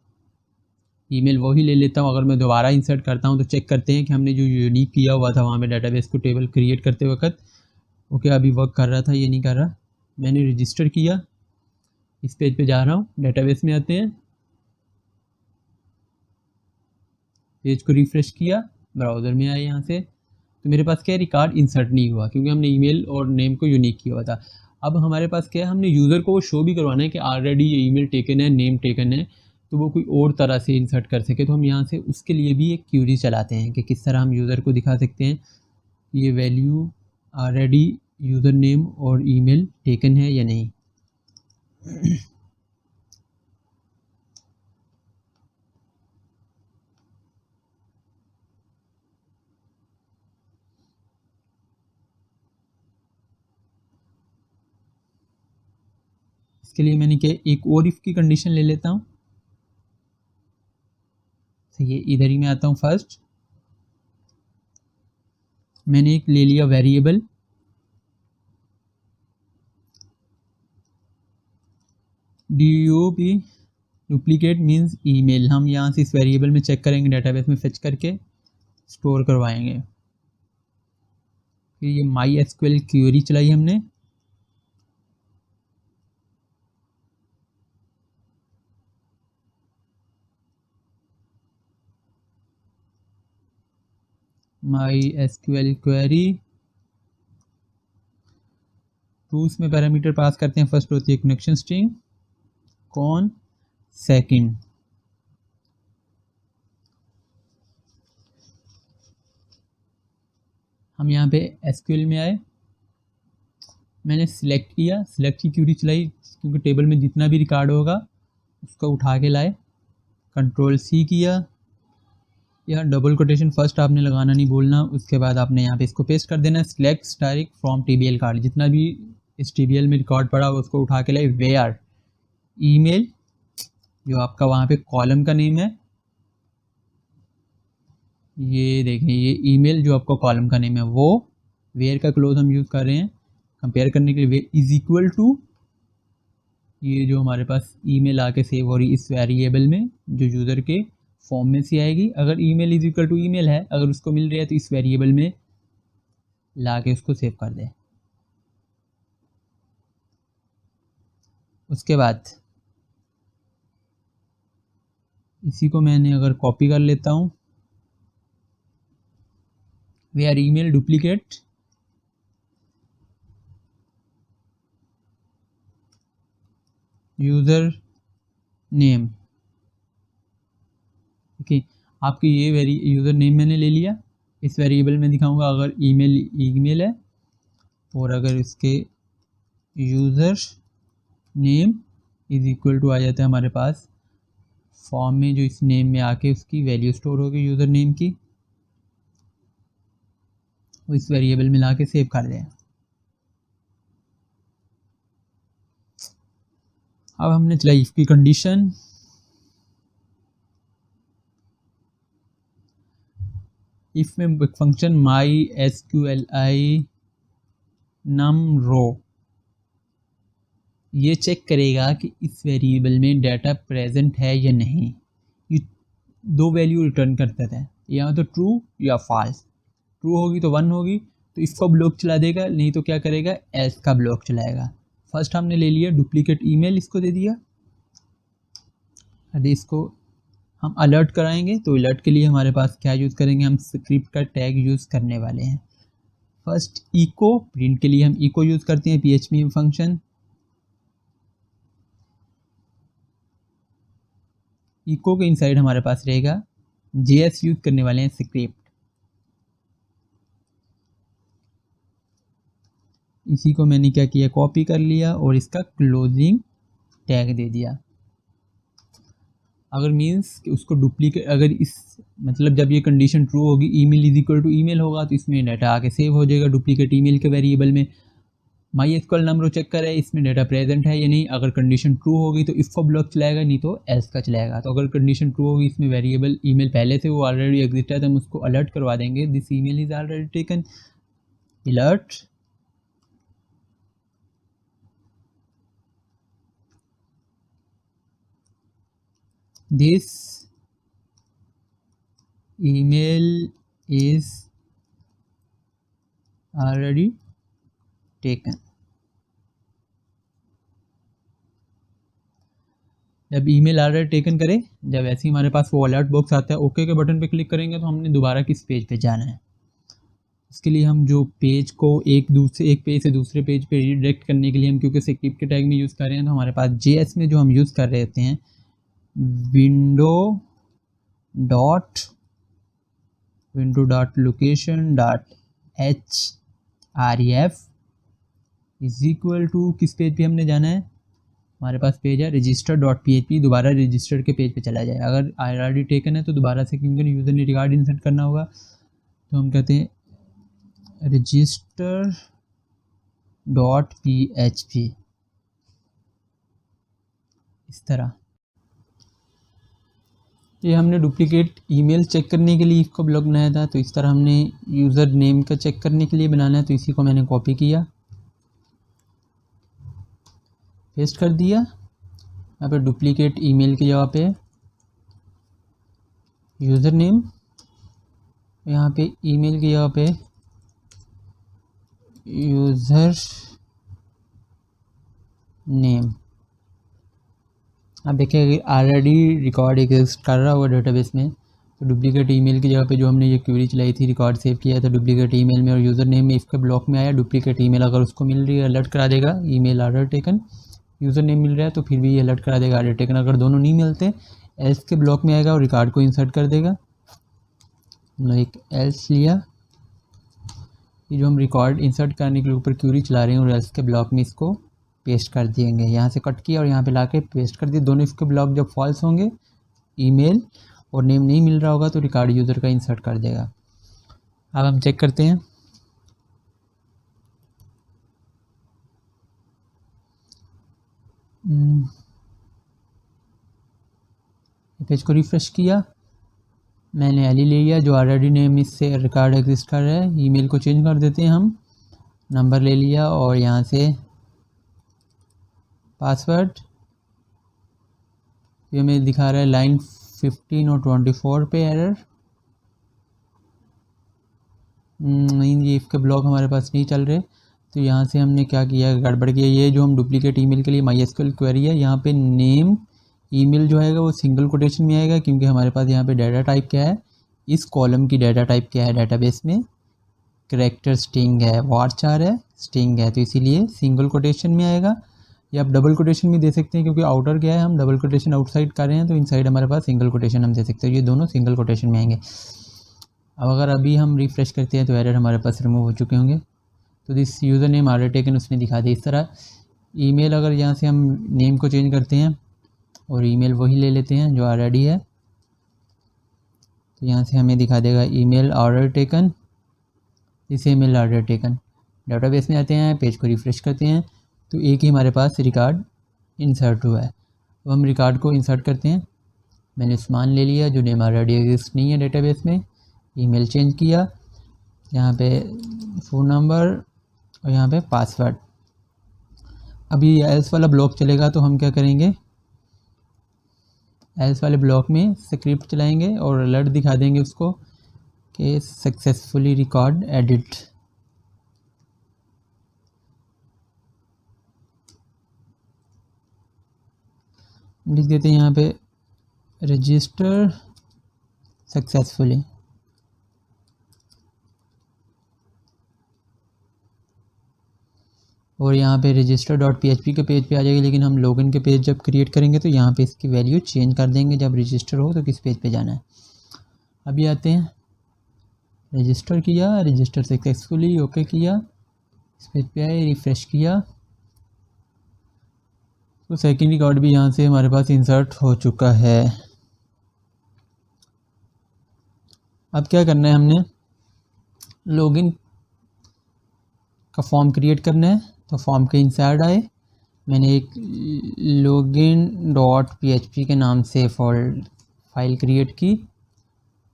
ईमेल वही ले लेता हूँ, अगर मैं दोबारा इंसर्ट करता हूँ तो चेक करते हैं कि हमने जो यूनिक किया हुआ था वहाँ पे डेटाबेस को टेबल क्रिएट करते वक्त, ओके अभी वर्क कर रहा था, ये नहीं कर रहा। मैंने रजिस्टर किया, इस पेज पे जा रहा हूँ, डेटाबेस में आते हैं, पेज को रिफ्रेश किया, ब्राउज़र में आए यहाँ से, तो मेरे पास क्या है, रिकॉर्ड इंसर्ट नहीं हुआ, क्योंकि हमने ईमेल और नेम को यूनिक किया हुआ था। अब हमारे पास क्या है, हमने यूज़र को शो भी करवाना है कि ऑलरेडी ये ईमेल टेकन है, नेम टेकन है, तो वो कोई और तरह से इंसर्ट कर सके। तो हम यहाँ से उसके लिए भी एक क्यूरी चलाते हैं कि किस तरह हम यूज़र को दिखा सकते हैं ये वैल्यू ऑलरेडी यूज़र नेम और ईमेल टेकन है या नहीं। इसके लिए मैंने क्या, एक और इफ़ की कंडीशन ले लेता हूँ। तो ये इधर ही मैं आता हूँ, फर्स्ट मैंने एक ले लिया variable DUP, duplicate means email. हम यहाँ से इस वेरिएबल में चेक करेंगे, डेटाबेस में फेच करके स्टोर करवाएंगे। फिर ये माई एसक्यूएल क्वेरी चलाई हमने, माई एसक्यूएल क्वेरी, टूल्स में पैरामीटर पास करते हैं। फर्स्ट होती है कनेक्शन स्ट्रिंग कौन सेकंड। हम यहाँ पे एसक्यूएल में आए, मैंने सिलेक्ट किया, सिलेक्ट की क्यूरी चलाई क्योंकि टेबल में जितना भी रिकॉर्ड होगा उसको उठा के लाए। कंट्रोल सी किया, यह डबल कोटेशन फर्स्ट आपने लगाना नहीं भूलना। उसके बाद आपने यहाँ पे इसको पेस्ट कर देना। सिलेक्ट डायरेक्ट फ्रॉम टीबीएल कार्ड, जितना भी इस टीबीएल में रिकॉर्ड पड़ा उसको उठा के लाए। वेयर ईमेल, जो आपका वहाँ पे कॉलम का नेम है, ये देखें ये ईमेल जो आपका कॉलम का नेम है वो वेयर का क्लोज हम यूज़ कर रहे हैं कंपेयर करने के लिए। वेयर इज इक्वल टू, ये जो हमारे पास ईमेल आके सेव हो रही इस वेरिएबल में जो यूज़र के फॉर्म में से आएगी। अगर email is equal to email है, अगर उसको मिल रही है तो इस वेरिएबल में ला के उसको सेव कर दें। उसके बाद इसी को मैंने अगर कॉपी कर लेता हूँ, where email duplicate user name, okay आपकी ये यूज़र नेम मैंने ले लिया। इस वेरिएबल में दिखाऊंगा अगर ईमेल है और अगर इसके user name is equal to आ जाता है हमारे पास फॉर्म में, जो इस नेम में आके उसकी वैल्यू स्टोर होगी यूज़र नेम की, वो इस वेरिएबल में ला के सेव कर दें। अब हमने चलाई इफ की कंडीशन, इफ में फंक्शन माई SQLi नम रो ये चेक करेगा कि इस वेरिएबल में डाटा प्रेजेंट है या नहीं। ये दो वैल्यू रिटर्न करता है, या तो ट्रू या फॉल्स। ट्रू होगी तो 1 होगी तो इसका ब्लॉक चला देगा, नहीं तो क्या करेगा एल्स का ब्लॉक चलाएगा। फर्स्ट हमने ले लिया डुप्लीकेट ईमेल, इसको दे दिया। अरे इसको हम अलर्ट कराएंगे तो अलर्ट के लिए हमारे पास क्या यूज़ करेंगे, हम स्क्रिप्ट का टैग यूज़ करने वाले हैं। फर्स्ट इको, प्रिंट के लिए हम इको यूज़ करते हैं PHP में फंक्शन। इको के इनसाइड हमारे पास रहेगा JS यूज़ करने वाले हैं स्क्रिप्ट। इसी को मैंने क्या किया कॉपी कर लिया और इसका क्लोजिंग टैग दे दिया। अगर मीन्स कि उसको डुप्लीकेट, अगर इस मतलब जब ये कंडीशन ट्रू होगी email is equal to email होगा तो इसमें डाटा आके सेव हो जाएगा डुप्लीकेट ईमेल के वेरिएबल में। MySQL नंबर चेक करे इसमें डाटा प्रेजेंट है या नहीं। अगर कंडीशन ट्रू होगी तो इफ का ब्लॉक चलाएगा, नहीं तो एल्स का चलाएगा। तो अगर कंडीशन ट्रू होगी इसमें वेरिएबल ईमेल पहले से वो ऑलरेडी एग्जिस्ट है तो हम उसको अलर्ट करवा देंगे, this email is already taken, alert this email is already taken। जब ईमेल ऑलरेडी टेकन करे, जब ऐसे ही हमारे पास वो अलर्ट बॉक्स आता है, ओके के बटन पे क्लिक करेंगे तो हमने दोबारा किस पेज पे जाना है। इसके लिए हम जो पेज को एक पेज से दूसरे पेज पे रिडायरेक्ट करने के लिए हम क्योंकि स्क्रिप्ट के टैग में यूज़ कर रहे हैं तो हमारे पास JS में जो हम यूज़ कर रहे होते हैं window dot location dot href is equal to किस पेज पे हमने जाना है, हमारे पास पेज है रजिस्टर डॉट PHP, दोबारा रजिस्टर के पेज पे चला जाए। अगर ऑलरेडी टेकन है तो दोबारा से क्योंकि यूज़र ने रिकॉर्ड इंसर्ट करना होगा तो हम कहते हैं रजिस्टर डॉट PHP, इस तरह। ये हमने डुप्लीकेट ईमेल चेक करने के लिए इसको ब्लॉक बनाया था, तो इस तरह हमने यूज़र नेम का चेक करने के लिए बनाना है। तो इसी को मैंने कॉपी किया, पेस्ट कर दिया। यहाँ पे डुप्लीकेट ईमेल की जगह पे यूज़र नेम, यहाँ पे ईमेल की जगह पे यूज़र नेम। अब देखिए ऑलरेडी रिकॉर्ड एग्जिस्ट कर रहा होगा डेटाबेस में तो डुप्लीकेट ईमेल की जगह पे जो हमने ये क्वेरी चलाई थी, रिकॉर्ड सेव किया था डुप्लीकेट ईमेल में और यूज़र नेम में इसके ब्लॉक में आया डुप्लीकेट ईमेल, अगर उसको मिल रही है अलर्ट करा देगा email order taken, user name मिल रहा है तो फिर भी ये अलर्ट करा देगा ऑर्डर टेकन। अगर दोनों नहीं मिलते एल्स के ब्लॉक में आएगा और रिकॉर्ड को इंसर्ट कर देगा। हमने एक एल्स लिया, ये जो हम रिकॉर्ड इंसर्ट करने के ऊपर क्वेरी चला रहे हैं और एल्स के ब्लॉक में इसको पेस्ट कर दिएंगे। यहाँ से कट किया और यहाँ पे लाके पेस्ट कर दिए। दोनों इसके ब्लॉक जब फॉल्स होंगे, ईमेल और नेम नहीं मिल रहा होगा तो रिकॉर्ड यूज़र का इंसर्ट कर देगा। अब हम चेक करते हैं। पेज को रिफ्रेश किया, मैंने एली ले लिया जो ऑलरेडी नेम इससे रिकॉर्ड एग्जिस्ट कर रहा है। ईमेल को चेंज कर देते हैं हम, नंबर ले लिया और यहाँ से पासवर्ड, ये हमें दिखा रहा है लाइन 15 और 24 पे एरर। नहीं, ये इसके ब्लॉक हमारे पास नहीं चल रहे, तो यहाँ से हमने क्या किया, गड़बड़ किया। ये जो हम डुप्लीकेट ईमेल के लिए MySQL क्वेरी है, यहाँ पे नेम ईमेल जो आएगा वो सिंगल कोटेशन में आएगा, क्योंकि हमारे पास यहाँ पे डाटा टाइप क्या है, इस कॉलम की डाटा टाइप क्या है डाटाबेस में, करैक्टर स्ट्रिंग है, वारचार है, स्ट्रिंग है, तो इसीलिए सिंगल कोटेशन में आएगा। या आप डबल कोटेशन भी दे सकते हैं, क्योंकि आउटर क्या है, हम डबल कोटेशन आउटसाइड कर रहे हैं तो इनसाइड हमारे पास सिंगल कोटेशन हम दे सकते हैं। ये दोनों सिंगल कोटेशन में आएंगे। अब अगर अभी हम रिफ़्रेश करते हैं तो एरर हमारे पास रिमूव हो चुके होंगे। तो this user name order taken उसने दिखा दिया इस तरह। ईमेल अगर यहाँ से हम नेम को चेंज करते हैं और ईमेल वही ले लेते हैं जो ऑलरेडी है, तो यहाँ से हमें दिखा देगा email order taken, this email order taken. Database में आते हैं, पेज को रिफ़्रेश करते हैं तो एक ही हमारे पास रिकॉर्ड इंसर्ट हुआ है। अब हम रिकॉर्ड को इंसर्ट करते हैं। मैंने उस्मान ले लिया जो नेम ऑलरेडी एग्जिस्ट नहीं है डेटाबेस में, ईमेल चेंज किया, यहाँ पे फ़ोन नंबर और यहाँ पे पासवर्ड। अभी एल्स वाला ब्लॉक चलेगा तो हम क्या करेंगे, एल्स वाले ब्लॉक में स्क्रिप्ट चलाएंगे और अलर्ट दिखा देंगे उसको कि सक्सेसफुली रिकॉर्ड एडिट। लिख देते हैं यहाँ पे रजिस्टर सक्सेसफुली, और यहाँ पे register.php के पेज पे आ जाएगी, लेकिन हम लॉगिन के पेज जब क्रिएट करेंगे तो यहाँ पे इसकी वैल्यू चेंज कर देंगे जब रजिस्टर हो तो किस पेज पे जाना है। अभी आते हैं, रजिस्टर किया, रजिस्टर सक्सेसफुली ओके किया, इस पेज पे आए, रिफ़्रेश किया तो सेकेंड रिकॉर्ड भी यहाँ से हमारे पास इंसर्ट हो चुका है। अब क्या करना है, हमने लॉगिन का फॉर्म क्रिएट करना है। तो फॉर्म के इंसाइड आए, मैंने एक login.php के नाम से फाइल क्रिएट की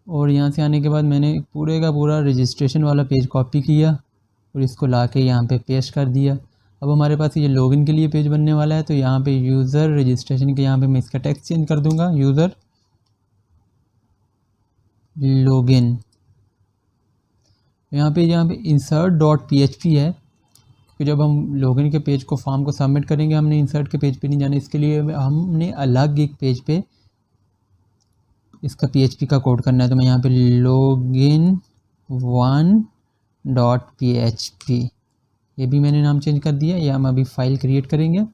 और यहाँ से आने के बाद मैंने पूरे का पूरा रजिस्ट्रेशन वाला पेज कॉपी किया और इसको लाके यहाँ पे पेस्ट कर दिया। अब हमारे पास ये लॉगिन के लिए पेज बनने वाला है, तो यहाँ पे यूज़र रजिस्ट्रेशन के यहाँ पे मैं इसका टेक्स्ट चेंज कर दूँगा, यूज़र लॉगिन। यहाँ पे insert.php है, कि जब हम लॉगिन के पेज को फॉर्म को सबमिट करेंगे हमने इंसर्ट के पेज पे नहीं जाना, इसके लिए हमने अलग एक पेज पे इसका PHP का कोड करना है। तो मैं यहाँ पे login1.php ये भी मैंने नाम चेंज कर दिया। या हम अभी फाइल क्रिएट करेंगे,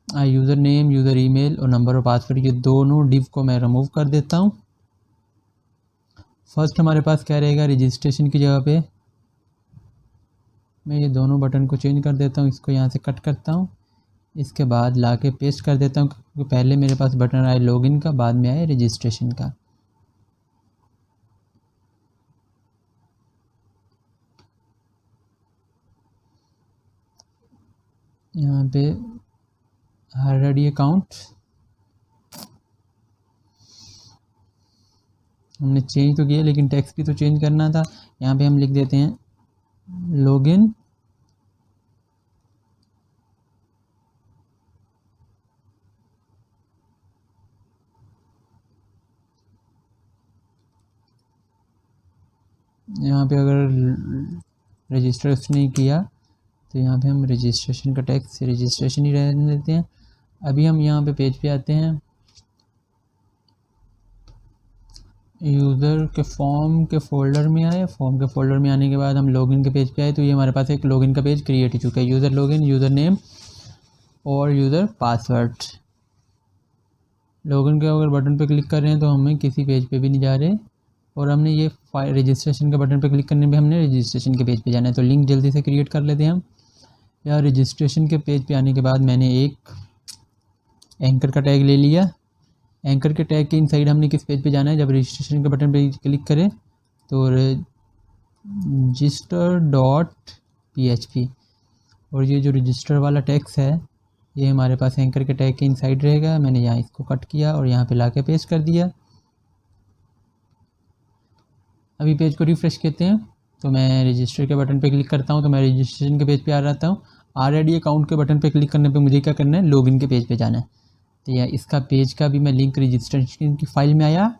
यूज़र नेम, यूज़र ईमेल और नंबर और पासवर्ड, ये दोनों डिव को मैं रिमूव कर देता हूँ। फर्स्ट हमारे पास क्या रहेगा, रजिस्ट्रेशन की जगह पे मैं ये दोनों बटन को चेंज कर देता हूँ, इसको यहाँ से कट करता हूँ, इसके बाद लाके पेस्ट कर देता हूँ, क्योंकि पहले मेरे पास बटन आए लॉगिन का, बाद में आए रजिस्ट्रेशन का। यहाँ पे ऑलरेडी अकाउंट हमने चेंज तो किया, लेकिन टेक्स्ट भी तो चेंज करना था। यहाँ पे हम लिख देते हैं लॉगिन यहाँ पे अगर रजिस्टर नहीं किया तो यहाँ पे हम रजिस्ट्रेशन का टेक्स्ट रजिस्ट्रेशन ही रहने देते हैं। अभी हम यहाँ पे पेज पे आते हैं यूज़र के फॉर्म के फ़ोल्डर में आए। फॉर्म के फ़ोल्डर में आने के बाद हम लॉगिन के पेज पे आए, तो ये हमारे पास एक लॉगिन का पेज क्रिएट हो चुका है। यूज़र लॉगिन, यूज़र नेम और यूज़र पासवर्ड। लॉगिन के अगर बटन पे क्लिक कर रहे हैं तो हमें किसी पेज पे भी नहीं जा रहे, और हमने ये रजिस्ट्रेशन के बटन पे क्लिक करने पे हमने रजिस्ट्रेशन के पेज पे जाना है। तो लिंक जल्दी से क्रिएट कर लेते हैं हम। या रजिस्ट्रेशन के पेज पे आने के बाद मैंने एक एंकर का टैग ले लिया। एंकर के टैग के इनसाइड हमने किस पेज पे जाना है, जब रजिस्ट्रेशन के बटन पे क्लिक करें तो register.php, और ये जो रजिस्टर वाला टैक्स है ये हमारे पास एंकर के टैग के इनसाइड रहेगा। मैंने यहाँ इसको कट किया और यहाँ पे लाके पेस्ट कर दिया। अभी पेज को रिफ्रेश करते हैं, तो मैं रजिस्टर के बटन पे क्लिक करता हूँ तो मैं रजिस्ट्रेशन के पेज पे आ जाता हूँ। ऑलरेडी अकाउंट के बटन पे क्लिक करने पे मुझे क्या करना है, लॉगिन के पेज पे जाना है। तो यह इसका पेज का भी मैं लिंक रजिस्ट्रेशन की फ़ाइल में आया।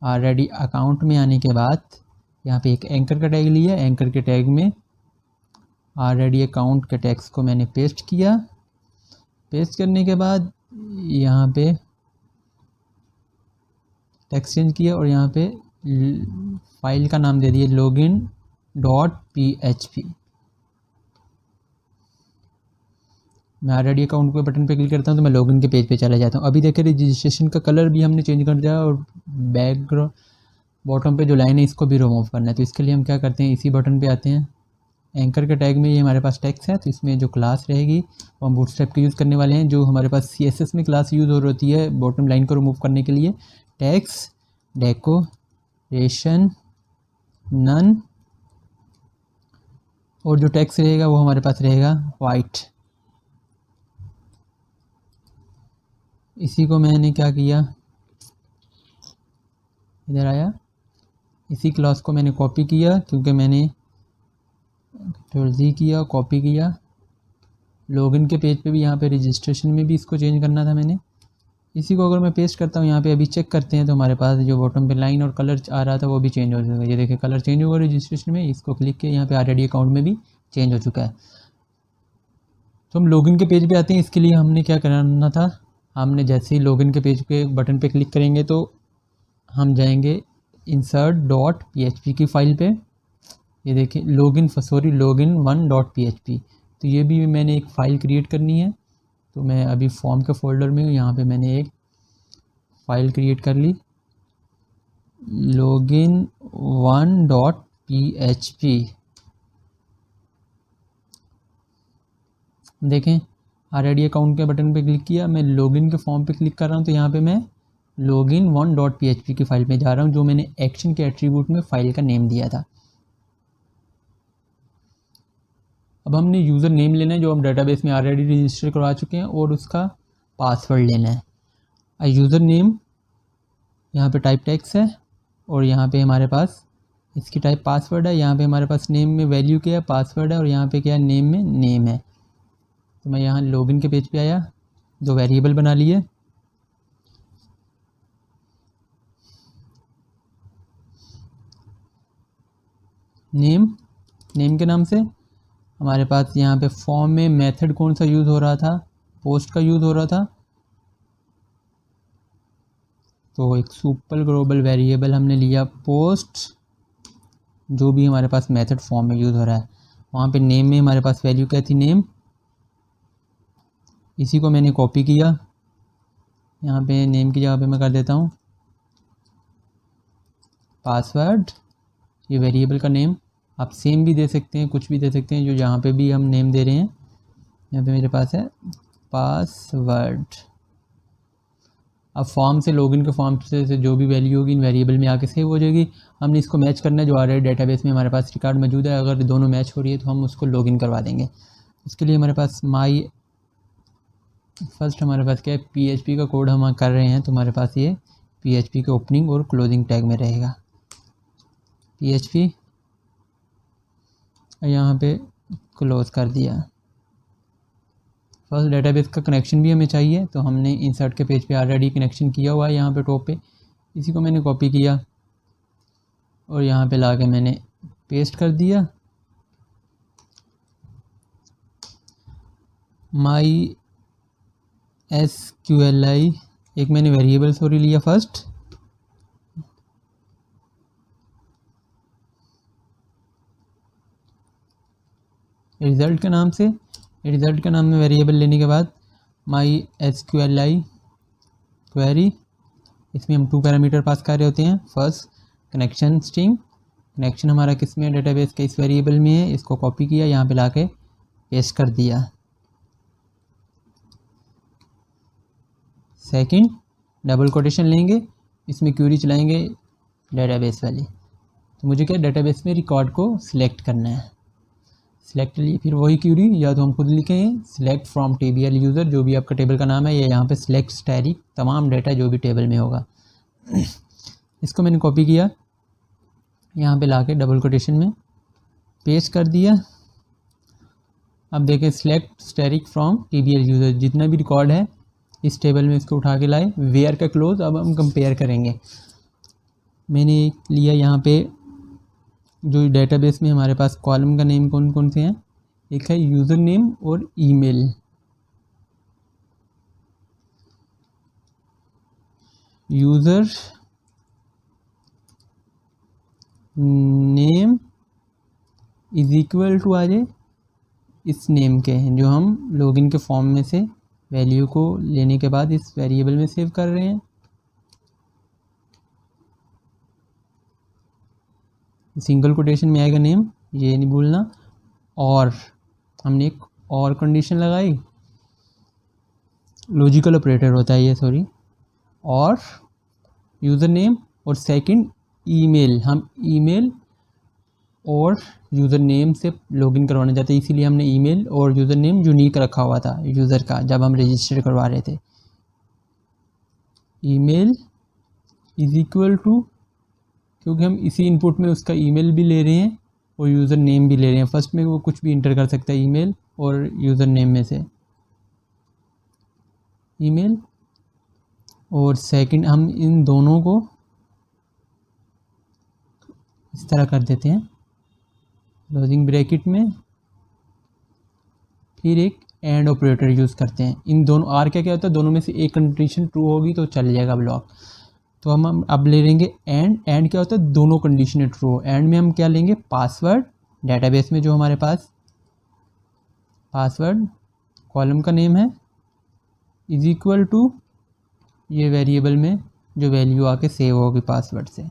ऑलरेडी अकाउंट में आने के बाद यहाँ पे एक एंकर का टैग लिया। एंकर के टैग में ऑलरेडी अकाउंट के टैग्स को मैंने पेस्ट किया। पेस्ट करने के बाद यहाँ पे टेक्स्ट चेंज किया और यहाँ पे फाइल का नाम दे दिए login.php। मैं ऑलरेडी अकाउंट के बटन पे क्लिक करता हूँ तो मैं लॉगिन के पेज पे चला जाता हूँ। अभी देखिए रजिस्ट्रेशन का कलर भी हमने चेंज कर दिया, और बैकग्राउंड बॉटम पे जो लाइन है इसको भी रिमूव करना है। तो इसके लिए हम क्या करते हैं, इसी बटन पे आते हैं। एंकर के टैग में ये हमारे पास टैक्स है, तो इसमें जो क्लास रहेगी वो हम बूटस्ट्रैप की यूज़ करने वाले हैं। जो हमारे पास CSS में क्लास यूज़ हो रही होती है बॉटम लाइन को रिमूव करने के लिए, टैक्स डेकोरेशन नन, और जो टैक्स रहेगा वो हमारे पास रहेगा वाइट। इसी को मैंने क्या किया, इधर आया, इसी क्लास को मैंने कॉपी किया, क्योंकि मैंने Ctrl+Z किया, कॉपी किया। लॉगिन के पेज पे भी यहाँ पे रजिस्ट्रेशन में भी इसको चेंज करना था मैंने। इसी को अगर मैं पेस्ट करता हूँ यहाँ पे, अभी चेक करते हैं तो हमारे पास जो बॉटम पे लाइन और कलर आ रहा था वो भी चेंज हो चुका है। ये देखिए कलर चेंज होगा रजिस्ट्रेशन में। इसको क्लिक किया, यहाँ पे ऑलरेडी अकाउंट में भी चेंज हो चुका है। तो हम लॉगिन के पेज पे आते हैं। इसके लिए हमने क्या करना था, हमने जैसे ही लॉगिन के पेज पे बटन पे क्लिक करेंगे तो हम जाएंगे insert.php की फ़ाइल पे। ये देखिए login1.php। तो ये भी मैंने एक फ़ाइल क्रिएट करनी है। तो मैं अभी फॉर्म के फोल्डर में हूँ, यहाँ पे मैंने एक फ़ाइल क्रिएट कर ली, login1.php। देखें ऑलरेडी अकाउंट के बटन पे क्लिक किया, मैं लॉगिन के फॉर्म पे क्लिक कर रहा हूँ, तो यहाँ पे मैं login1.php की फ़ाइल में जा रहा हूँ, जो मैंने एक्शन के एट्रीब्यूट में फ़ाइल का नेम दिया था। अब हमने यूज़र नेम लेना है जो हम डेटाबेस में ऑलरेडी रजिस्टर करवा चुके हैं, और उसका पासवर्ड लेना है। यूज़र नेम यहाँ पे टाइप टेक्स्ट है, और यहाँ पे हमारे पास इसकी टाइप पासवर्ड है। यहाँ पे हमारे पास नेम में वैल्यू क्या है, पासवर्ड है, और यहाँ पे क्या है, नेम में नेम है। तो मैं यहाँ लॉगिन के पेज पे आया, दो वेरिएबल बना लिए। नेम के नाम से हमारे पास यहाँ पे फॉर्म में मेथड कौन सा यूज़ हो रहा था, पोस्ट का यूज़ हो रहा था। तो एक सुपर ग्लोबल वेरिएबल हमने लिया पोस्ट, जो भी हमारे पास मेथड फॉर्म में यूज़ हो रहा है। वहाँ पे नेम में हमारे पास वैल्यू क्या थी, नेम। इसी को मैंने कॉपी किया, यहाँ पे नेम की जगह पे मैं कर देता हूँ पासवर्ड, ये वेरिएबल का नेम। आप सेम भी दे सकते हैं, कुछ भी दे सकते हैं, जो जहाँ पे भी हम नेम दे रहे हैं। यहाँ पे मेरे पास है पासवर्ड। अब फॉर्म से लॉगिन के फॉर्म से जो भी वैल्यू होगी इन वेरिएबल में आके सेव हो जाएगी। हमने इसको मैच करना है जो ऑलरेडी डेटाबेस में हमारे पास रिकॉर्ड मौजूद है। अगर दोनों मैच हो रही है तो हम उसको लॉगिन करवा देंगे। उसके लिए हमारे पास फर्स्ट हमारे पास क्या है, PHP का कोड हम कर रहे हैं, तो हमारे पास ये PHP के ओपनिंग और क्लोजिंग टैग में रहेगा PHP, यहाँ पे क्लोज कर दिया। फर्स्ट डेटाबेस का कनेक्शन भी हमें चाहिए, तो हमने इंसर्ट के पेज पे ऑलरेडी कनेक्शन किया हुआ है यहाँ पे टॉप पे। इसी को मैंने कॉपी किया और यहाँ पे ला के मैंने पेस्ट कर दिया। MySQLi एक मैंने वेरिएबल सॉरी लिया फर्स्ट, रिज़ल्ट के नाम से, रिज़ल्ट के नाम में वेरिएबल लेने के बाद माई SQLi क्वेरी, इसमें हम 2 पैरामीटर पास कर रहे होते हैं। फर्स्ट कनेक्शन स्ट्रिंग, कनेक्शन हमारा किस में है, डेटाबेस के इस वेरिएबल में है, इसको कॉपी किया, यहाँ पे लाके पेस्ट कर दिया। सेकंड डबल कोटेशन लेंगे, इसमें क्यूरी चलाएंगे डेटाबेस वाली, तो मुझे क्या डेटाबेस में रिकॉर्ड को सिलेक्ट करना है। सिलेक्ट लिए फिर वही क्यूरी, या तो हम खुद लिखें सिलेक्ट फ्रॉम TBL यूज़र, जो भी आपका टेबल का नाम है, या यहाँ पे सिलेक्ट स्टैटिक तमाम डेटा जो भी टेबल में होगा। इसको मैंने कॉपी किया, यहाँ पे लाके डबल कोटेशन में पेस्ट कर दिया। अब देखें select static from TBL user, जितना भी रिकॉर्ड है इस टेबल में इसको उठा के लाए। वेयर का क्लोज, अब हम कंपेयर करेंगे। मैंने लिया यहाँ पे जो डेटाबेस में हमारे पास कॉलम का नेम कौन कौन से हैं, एक है यूज़र नेम और email. User name is equal to आ जाए इस नेम के, जो हम लॉगिन के फॉर्म में से वैल्यू को लेने के बाद इस वेरिएबल में सेव कर रहे हैं। सिंगल कोटेशन में आएगा नेम, ये नहीं भूलना। और हमने एक और कंडीशन लगाई, लॉजिकल ऑपरेटर होता है ये, सॉरी, और यूज़र नेम और सेकंड ईमेल, हम ईमेल और यूज़र नेम से लॉगिन करवाना चाहते हैं, इसीलिए हमने ईमेल और यूज़र नेम यूनिक रखा हुआ था यूज़र का जब हम रजिस्टर करवा रहे थे। ईमेल इज इक्वल टू, क्योंकि हम इसी इनपुट में उसका ईमेल भी ले रहे हैं और यूज़र नेम भी ले रहे हैं, फर्स्ट में वो कुछ भी इंटर कर सकता है ईमेल और यूज़र नेम में से, ईमेल और सेकंड हम इन दोनों को इस तरह कर देते हैं क्लोजिंग ब्रैकेट में, फिर एक एंड ऑपरेटर यूज़ करते हैं। इन दोनों आर क्या होता है, दोनों में से एक कंडीशन ट्रू होगी तो चल जाएगा ब्लॉक। तो हम अब ले लेंगे एंड, एंड क्या होता है, दोनों कंडीशन ट्रू हो। एंड में हम क्या लेंगे, पासवर्ड, डेटाबेस में जो हमारे पास पासवर्ड कॉलम का नेम है इज इक्वल टू ये वेरिएबल में जो वैल्यू आके सेव होगी पासवर्ड से,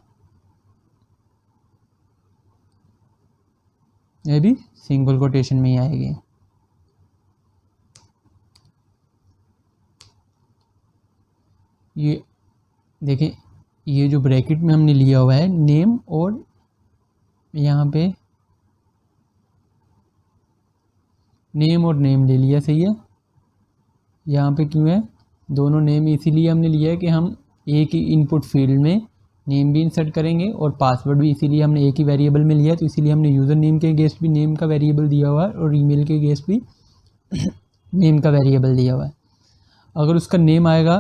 ये भी सिंगल कोटेशन में ही आएगी। ये देखें, ये जो ब्रैकेट में हमने लिया हुआ है नेम, और यहाँ पे नेम और नेम ले लिया, सही है। यहाँ पे क्यों है दोनों नेम, इसीलिए हमने लिया है कि हम एक ही इनपुट फील्ड में नेम भी इंसर्ट करेंगे और पासवर्ड भी, इसीलिए हमने एक ही वेरिएबल में लिया है। तो इसीलिए हमने यूज़र नेम के अगेंस्ट भी नेम का वेरिएबल दिया हुआ है और ईमेल के अगेंस्ट भी नेम का वेरिएबल दिया हुआ है। अगर उसका नेम आएगा,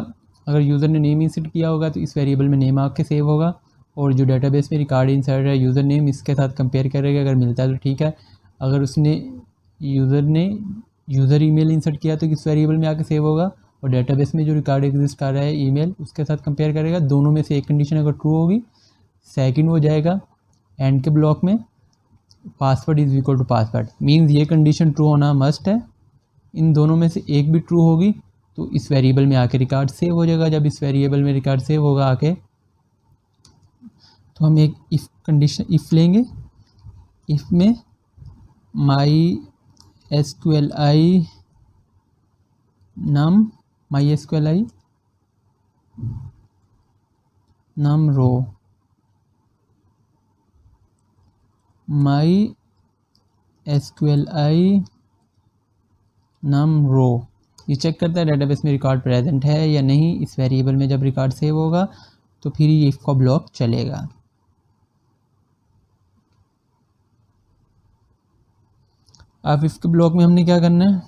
अगर यूज़र ने नेम इंसर्ट किया होगा तो इस वेरिएबल में नेम आके सेव होगा, और जो डेटाबेस में रिकॉर्ड इंसर्ट है यूज़र नेम, इसके साथ कंपेयर करेगा, अगर मिलता है तो ठीक है। अगर उसने यूज़र ने यूज़र ईमेल इंसर्ट किया तो किस वेरिएबल में आके सेव होगा, और डेटाबेस में जो रिकॉर्ड एग्जिस्ट कर रहा है ईमेल, उसके साथ कंपेयर करेगा। दोनों में से एक कंडीशन अगर ट्रू होगी, सेकंड हो जाएगा एंड के ब्लॉक में password is equal to password, means ये कंडीशन ट्रू होना मस्ट है। इन दोनों में से एक भी ट्रू होगी तो इस वेरिएबल में आके रिकॉर्ड सेव हो जाएगा। जब इस वेरिएबल में रिकॉर्ड सेव होगा आके, तो हम एक इफ़ कंडीशन इफ़ लेंगे। इफ़ में माई SQLi नम, माई SQLi नम रो, माई SQLi नम रो, ये चेक करता है डेटाबेस में रिकॉर्ड प्रेजेंट है या नहीं। इस वेरिएबल में जब रिकॉर्ड सेव होगा तो फिर ये इफ़ का ब्लॉक चलेगा। अब इफ़ के ब्लॉक में हमने क्या करना है,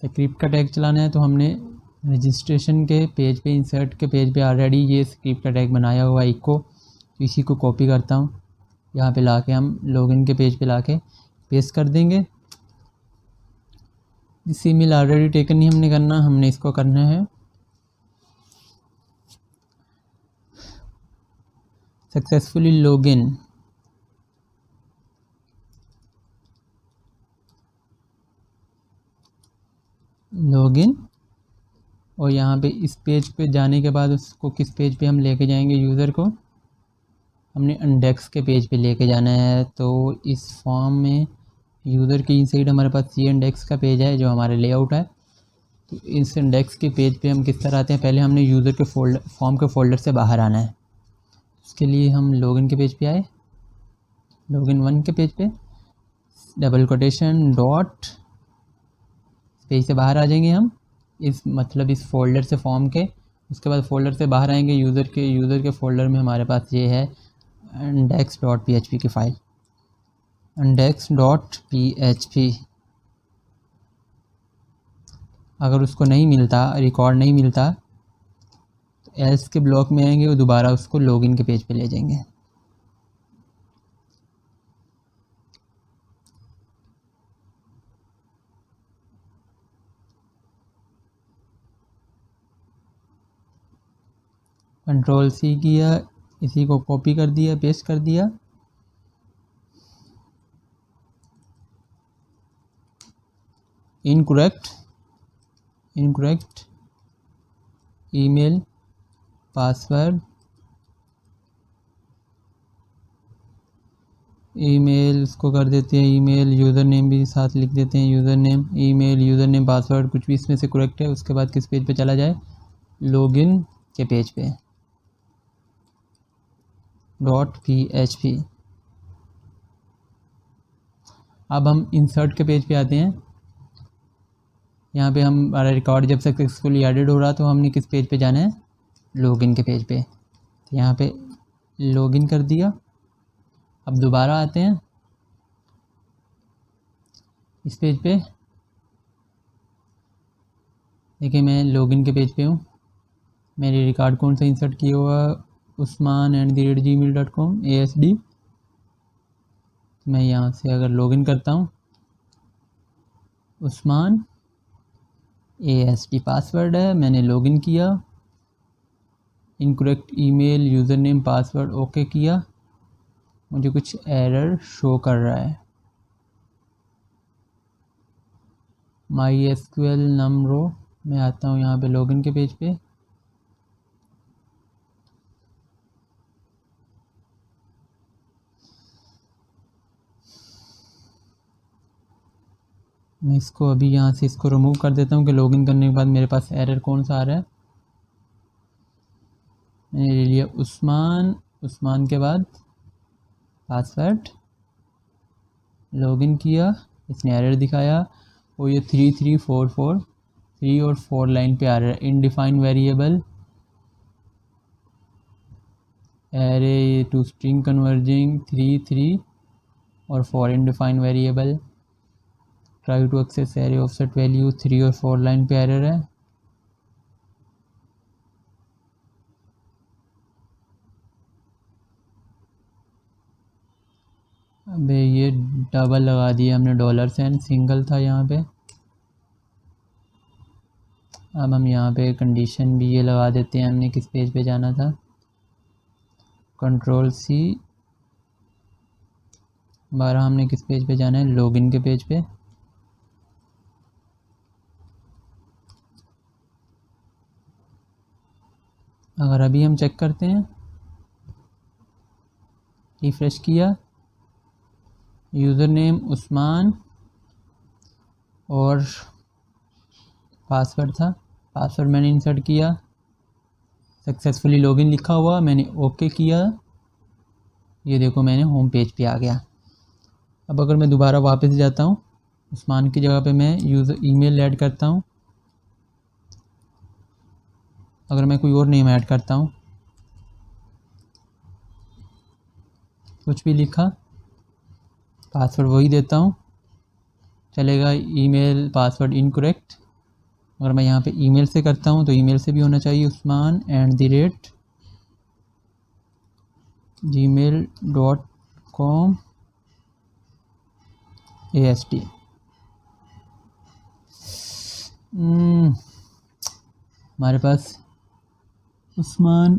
स्क्रिप्ट का टैग चलाना है। तो हमने रजिस्ट्रेशन के पेज पे, इंसर्ट के पेज पे ऑलरेडी ये स्क्रिप्ट का टैग बनाया हुआ है इको, तो इसी को कॉपी करता हूँ, यहाँ पे लाके हम लॉगिन के पेज पे लाके पेस्ट कर देंगे। दिस ईमेल ऑलरेडी टेकन नहीं हमने करना, हमने इसको करना है सक्सेसफुली लॉगिन लॉगिन, और यहाँ पे इस पेज पे जाने के बाद उसको किस पेज पे हम लेके जाएंगे यूज़र को, हमने इंडेक्स के पेज पे लेके जाना है। तो इस फॉर्म में यूज़र की इनसाइड हमारे पास सी इंडेक्स का पेज है जो हमारे लेआउट है। तो इस इंडेक्स के पेज पे हम किस तरह आते हैं, पहले हमने यूज़र के फॉर्म के फोल्डर से बाहर आना है। उसके लिए हम लॉगिन के पेज पे आए, लॉगिन 1 के पेज पे डबल कोटेशन डॉट पेज से बाहर आ जाएंगे हम, इस मतलब इस फोल्डर से फॉर्म के। उसके बाद फोल्डर से बाहर आएंगे, यूज़र के फोल्डर में हमारे पास ये है index.php की फ़ाइल, index.php। अगर उसको नहीं मिलता, रिकॉर्ड नहीं मिलता, तो एल्स के ब्लॉक में आएंगे और दोबारा उसको लॉगिन के पेज पे ले जाएंगे। कंट्रोल सी किया, इसी को कॉपी कर दिया, पेस्ट कर दिया। इनकरेक्ट ईमेल पासवर्ड, ईमेल इसको कर देते हैं ईमेल, यूज़र नेम भी साथ लिख देते हैं, user name email, user name password, कुछ भी इसमें से करेक्ट है। उसके बाद किस पेज पे चला जाए, लॉगिन के पेज पे .php। अब हम इंसर्ट के पेज पे आते हैं। यहाँ पे हमारा रिकॉर्ड जब सक्सेसफुली एडिड हो रहा तो हमने किस पेज पे जाना है, लॉगिन के पेज पे। तो यहाँ पे लॉगिन कर दिया। अब दोबारा आते हैं इस पेज पे, देखिए मैं लॉगिन के पेज पे हूँ। मेरे रिकॉर्ड कौन सा इंसर्ट किया हुआ, usman@gmail.com ASD। मैं यहाँ से अगर लॉगिन करता हूँ, उस्मान ASD पासवर्ड है, मैंने लॉगिन किया। Incorrect email, user name, password okay किया, मुझे कुछ एरर शो कर रहा है। MySQL नमरो मैं आता हूँ यहाँ पे लॉगिन के पेज पे। मैं इसको अभी यहाँ से इसको रिमूव कर देता हूँ कि लॉगिन करने के बाद मेरे पास एरर कौन सा आ रहा है। मैंने ले लिया उस्मान के बाद पासवर्ड, लॉगिन किया, इसने एरर दिखाया और ये 3344 3 और 4 लाइन पे आ रहा है। Undefined variable array to string converting 3 3 और 4 undefined variable try to access array offset value 3 और 4 लाइन पे एरर है। अबे ये डबल लगा दिया हमने, $, सिंगल था यहाँ पे। अब हम यहाँ पे कंडीशन भी ये लगा देते हैं, हमने किस पेज पे जाना था, कंट्रोल सी, 12 हमने किस पेज पे जाना है, लॉगिन के पेज पे। अगर अभी हम चेक करते हैं, रिफ्रेश किया, यूज़र नेम उस्मान और पासवर्ड था, पासवर्ड मैंने इंसर्ट किया, सक्सेसफुली लॉगिन लिखा हुआ, मैंने ओके किया, ये देखो मैंने होम पेज पे आ गया। अब अगर मैं दोबारा वापस जाता हूँ, उस्मान की जगह पे मैं यूज़र ईमेल ऐड करता हूँ, अगर मैं कोई और नेम ऐड करता हूँ, कुछ भी लिखा, पासवर्ड वही देता हूँ, चलेगा। ईमेल पासवर्ड इनकरेक्ट, अगर मैं यहाँ पे ईमेल से करता हूँ तो ईमेल से भी होना चाहिए, usman@gmail.com ASD। हमारे पास उस्मान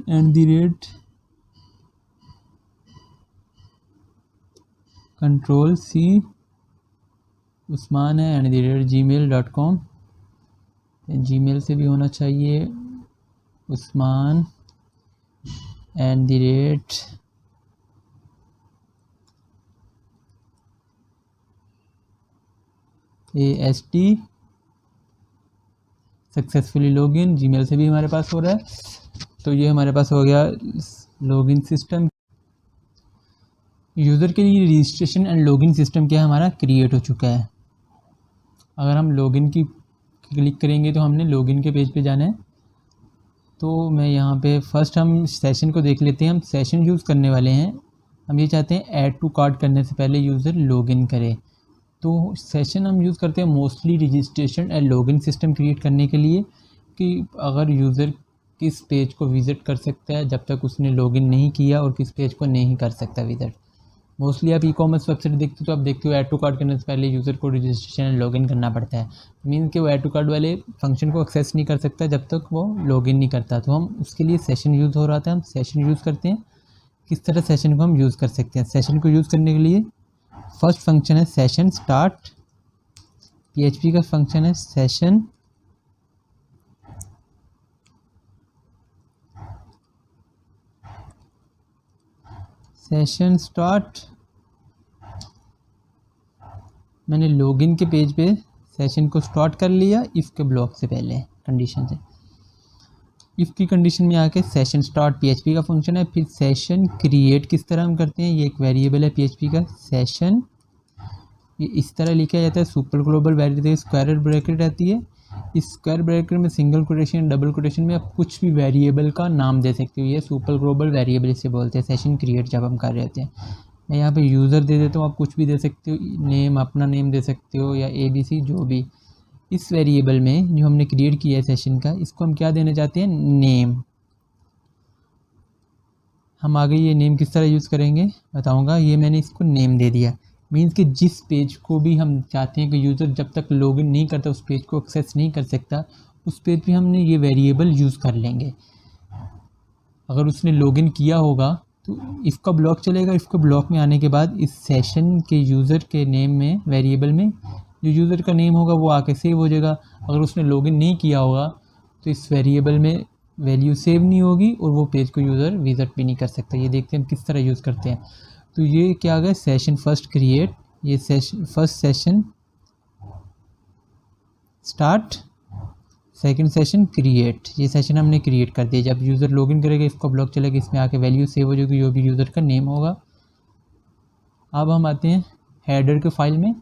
कंट्रोल सी उस्मान है @gmail.com। जीमेल से भी होना चाहिए Usman @AST successfully login. Gmail से भी हमारे पास हो रहा है। तो ये हमारे पास हो गया लॉगिन सिस्टम। यूज़र के लिए रजिस्ट्रेशन एंड लॉगिन सिस्टम क्या हमारा क्रिएट हो चुका है। अगर हम लॉगिन की क्लिक करेंगे तो हमने लॉगिन के पेज पे जाना है। तो मैं यहाँ पे फर्स्ट हम सेशन को देख लेते हैं। हम सेशन यूज़ करने वाले हैं। हम ये चाहते हैं ऐड टू कार्ट करने से पहले यूज़र लॉगिन करे। तो सेशन हम यूज़ करते हैं mostly registration and login system create करने के लिए, कि अगर यूज़र किस पेज को विज़िट कर सकता है जब तक उसने लॉगिन नहीं किया और किस पेज को नहीं कर सकता विज़िट। मोस्टली आप ई-कॉमर्स वेबसाइट देखते हो तो आप देखते हो ऐड टू कार्ट करने से पहले यूज़र को रजिस्ट्रेशन एंड लॉगिन करना पड़ता है। मीन्स कि वो ऐड टू कार्ट वाले फंक्शन को एक्सेस नहीं कर सकता जब तक वो लॉगिन नहीं करता। तो हम उसके लिए सेशन यूज़ हो रहा था, हम सेशन यूज़ करते हैं। किस तरह सेशन को हम यूज़ कर सकते हैं? सेशन को यूज़ करने के लिए फर्स्ट फंक्शन है सेशन स्टार्ट। PHP का फंक्शन है सेशन स्टार्ट। मैंने लॉगिन के पेज पे सेशन को स्टार्ट कर लिया इफ़ के ब्लॉक से पहले कंडीशन से। इफ़ की कंडीशन में आके सेशन स्टार्ट PHP का फंक्शन है। फिर सेशन क्रिएट किस तरह हम करते हैं, ये एक वेरिएबल है PHP का सेशन, ये इस तरह लिखा जाता है। Super global variable square bracket रहती है। इस स्क्वायर ब्रैकेट में सिंगल कोटेशन डबल कोटेशन में आप कुछ भी वेरिएबल का नाम दे सकते हो। ये सुपर ग्लोबल वेरिएबल इसे बोलते हैं सेशन क्रिएट जब हम कर रहे होते हैं। मैं यहाँ पे यूज़र दे देता हूँ, आप कुछ भी दे सकते हो, नेम अपना नेम दे सकते हो या ABC जो भी। इस वेरिएबल में जो हमने क्रिएट किया है सेशन का, इसको हम क्या देना चाहते हैं, नेम। हम आगे ये नेम किस तरह यूज़ करेंगे बताऊंगा। ये मैंने इसको नेम दे दिया। मीन्स कि जिस पेज को भी हम चाहते हैं कि यूज़र जब तक लॉगिन नहीं करता उस पेज को एक्सेस नहीं कर सकता, उस पेज पे हमने ये वेरिएबल यूज़ कर लेंगे। अगर उसने लॉगिन किया होगा तो इफ़ का ब्लॉक चलेगा। इफ़ का ब्लॉक में आने के बाद इस सेशन के यूज़र के नेम में वेरिएबल में जो यूज़र का नेम होगा वो आके सेव हो जाएगा। अगर उसने लॉगिन नहीं किया होगा तो इस वेरिएबल में वैल्यू सेव नहीं होगी और वो पेज को यूज़र विजिट भी नहीं कर सकता। ये देखते हैं हम किस तरह यूज़ करते हैं। तो ये क्या आ गया, सेशन फर्स्ट क्रिएट, ये session first session start, second session create. ये सेशन हमने क्रिएट कर दिया। जब यूज़र लॉगिन करेगा इसका ब्लॉक चलेगा, इसमें आके वैल्यू सेव हो जाएगी जो भी यूज़र का नेम होगा। अब हम आते हैं हेडर के फाइल में।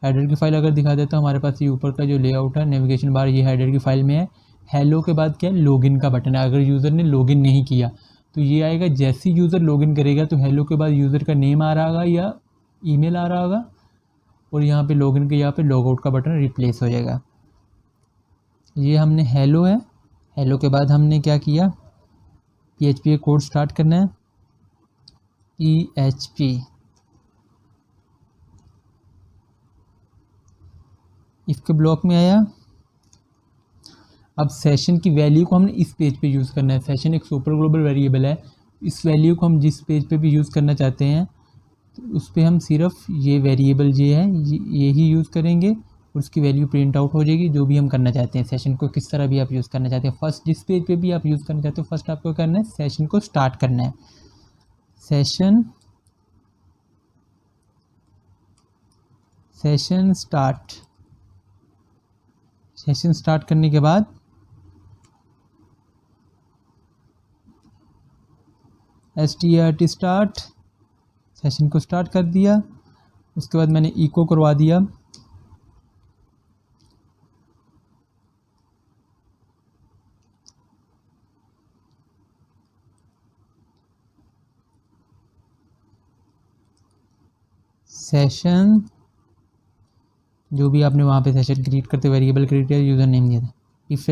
हेडर की फाइल अगर दिखा देता हूँ, हमारे पास ये ऊपर का जो लेआउट है नेविगेशन बार, ये हेडर की फाइल में है। हेलो के बाद क्या है, लॉगिन का बटन है। अगर यूज़र ने लॉगिन नहीं किया तो ये आएगा। जैसे ही यूज़र लॉगिन करेगा तो हेलो के बाद यूज़र का नेम आ रहा होगा या ईमेल आ रहा होगा और यहाँ पे लॉगिन के यहाँ पे लॉगआउट का बटन रिप्लेस हो जाएगा। ये हमने हेलो है। हेलो के बाद हमने क्या किया, PHP कोड स्टार्ट करना है, PHP। इफ़ के ब्लॉक में आया। अब सेशन की वैल्यू को हमने इस पेज पे यूज़ करना है। सेशन एक सुपर ग्लोबल वेरिएबल है। इस वैल्यू को हम जिस पेज पे भी यूज़ करना चाहते हैं तो उस पर हम सिर्फ ये वेरिएबल ये है ये ही यूज़ करेंगे और उसकी वैल्यू प्रिंट आउट हो जाएगी। जो भी हम करना चाहते हैं, सेशन को किस तरह भी आप यूज़ करना चाहते हैं, फर्स्ट जिस पेज पे भी आप यूज़ करना चाहते हो फर्स्ट आपको करना है सेशन को स्टार्ट करना है। सेशन स्टार्ट करने के बाद start स्टार्ट, सेशन को स्टार्ट कर दिया। उसके बाद मैंने इको करवा दिया सेशन, जो भी आपने वहाँ पे सेशन क्रिएट करते वेरिएबल क्रिएट किया, यूज़र नेम दिया था। इफ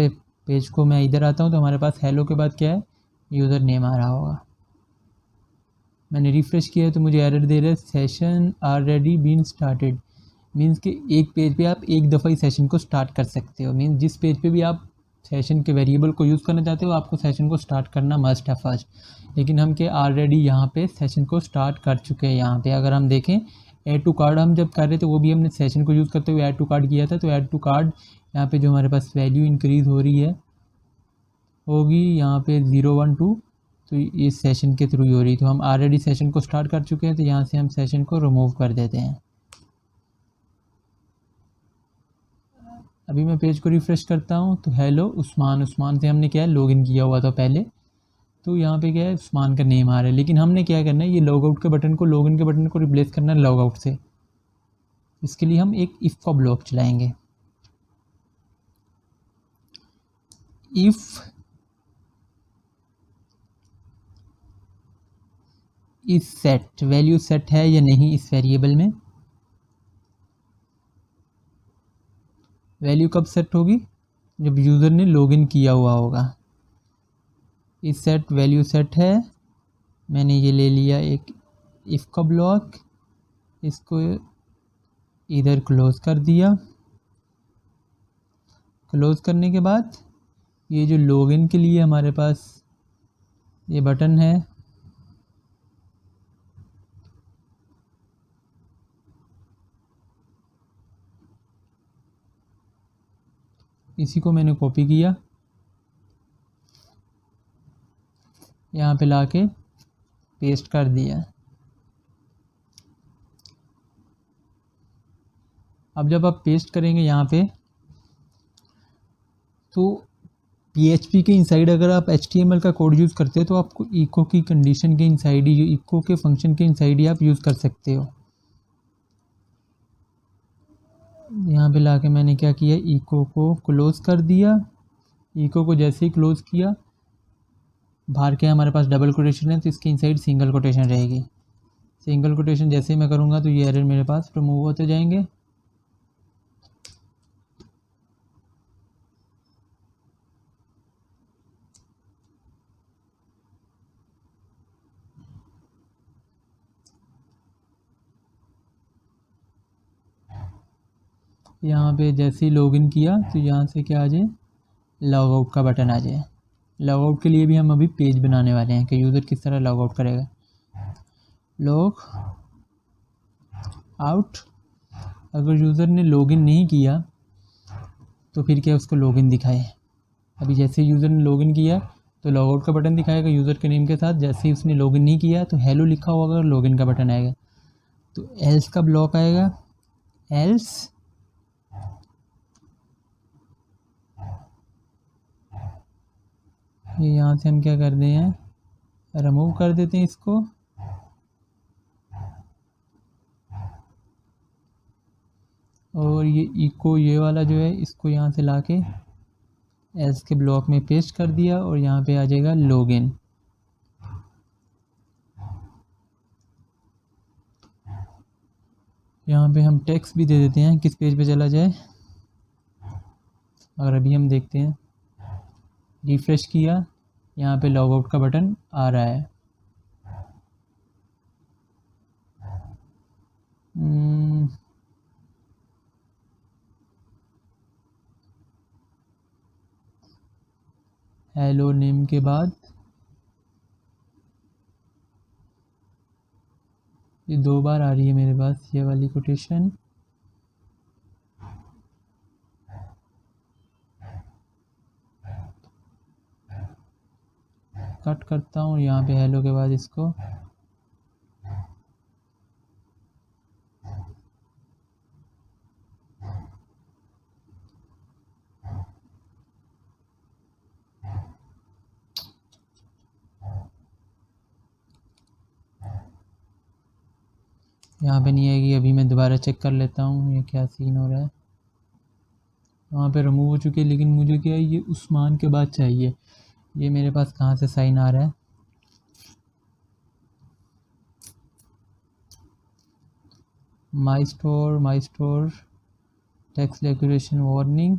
पेज को मैं इधर आता हूँ तो हमारे पास हेलो के बाद क्या है, यूज़र नेम आ रहा होगा। मैंने रिफ्रेश किया तो मुझे एरर दे रहा है session already been started. Means कि एक पेज पे आप एक दफ़ा ही सेशन को स्टार्ट कर सकते हो। मीन्स जिस पेज पे भी आप सेशन के वेरिएबल को यूज़ करना चाहते हो आपको सेशन को स्टार्ट करना मस्ट है फर्स्ट। लेकिन हम क्या ऑलरेडी यहाँ पे सेशन को स्टार्ट कर चुके हैं। यहाँ पे अगर हम देखें ऐड टू कार्ड हम जब कर रहे थे वो भी हमने सेशन को यूज़ करते हुए ऐड टू कार्ड किया था। तो ऐड टू कार्ड यहाँ पे जो हमारे पास वैल्यू इंक्रीज़ हो रही है होगी यहाँ पे 012, तो ये सेशन के थ्रू ही हो रही। तो हम ऑलरेडी सेशन को स्टार्ट कर चुके हैं, तो यहाँ से हम सेशन को रिमूव कर देते हैं। अभी मैं पेज को रिफ़्रेश करता हूँ तो हेलो उस्मान, उस्मान से हमने क्या है लॉगिन किया हुआ था पहले, तो यहाँ पे क्या है उस्मान का नेम आ रहा है। लेकिन हमने क्या करना है, ये लॉगआउट के बटन को लॉगिन के बटन को रिप्लेस करना है लॉगआउट से। इसके लिए हम एक इफ़ का ब्लॉक चलाएंगे। इफ़ इस सेट वैल्यू सेट है या नहीं इस वेरिएबल में। वैल्यू कब सेट होगी, जब यूज़र ने लॉगिन किया हुआ होगा। इस सेट वैल्यू सेट है, मैंने ये ले लिया एक इफ़ का ब्लॉक, इसको इधर क्लोज़ कर दिया। क्लोज़ करने के बाद ये जो लॉगिन के लिए हमारे पास ये बटन है, इसी को मैंने कॉपी किया, यहाँ पे लाके पेस्ट कर दिया। अब जब आप पेस्ट करेंगे यहाँ पे, तो PHP के इनसाइड अगर आप HTML का कोड यूज़ करते हो तो आपको इको की कंडीशन के इनसाइड ही, जो इको के फंक्शन के इनसाइड ही आप यूज़ कर सकते हो। यहाँ पे लाके मैंने क्या किया, इको को क्लोज़ कर दिया। इको को जैसे ही क्लोज़ किया, बाहर के हमारे पास डबल कोटेशन है तो इसके इनसाइड सिंगल कोटेशन रहेगी। सिंगल कोटेशन जैसे ही मैं करूँगा तो ये एरर मेरे पास रिमूव होते जाएंगे। यहाँ पे जैसे ही लॉगिन किया तो यहाँ से क्या आ जाए, लॉग आउट का बटन आ जाए। लॉग आउट के लिए भी हम अभी पेज बनाने वाले हैं कि यूज़र किस तरह लॉग आउट करेगा। लॉग आउट, अगर यूज़र ने लॉगिन नहीं किया तो फिर क्या उसको लॉगिन दिखाए। अभी जैसे यूज़र ने लॉगिन किया तो लॉग आउट का बटन दिखाएगा यूज़र के नेम के साथ। जैसे ही उसने लॉगिन नहीं किया तो हेलो लिखा हुआ अगर लॉगिन का बटन आएगा। तो एल्स का ब्लॉक आएगा, एल्स ये यहाँ से हम क्या करते हैं, रिमूव कर देते हैं इसको। और ये इको ये वाला जो है इसको यहाँ से लाके एल्स के ब्लॉक में पेस्ट कर दिया और यहाँ पे आ जाएगा लॉगिन। यहाँ पे हम टेक्स्ट भी दे देते हैं किस पेज पे चला जाए। और अभी हम देखते हैं, रिफ़्रेश किया, यहाँ पे लॉग आउट का बटन आ रहा है। हेलो नेम के बाद ये 2 बार आ रही है मेरे पास ये वाली कोटेशन। कट करता हूँ, यहाँ पे हेलो के बाद इसको यहाँ पे नहीं आएगी। अभी मैं दोबारा चेक कर लेता हूँ ये क्या सीन हो रहा है। वहाँ पे रिमूव हो चुकी है, लेकिन मुझे क्या है ये उस्मान के बाद चाहिए। ये मेरे पास कहाँ से साइन आ रहा है, माई स्टोर टेक्स्ट डेकोरेशन वार्निंग।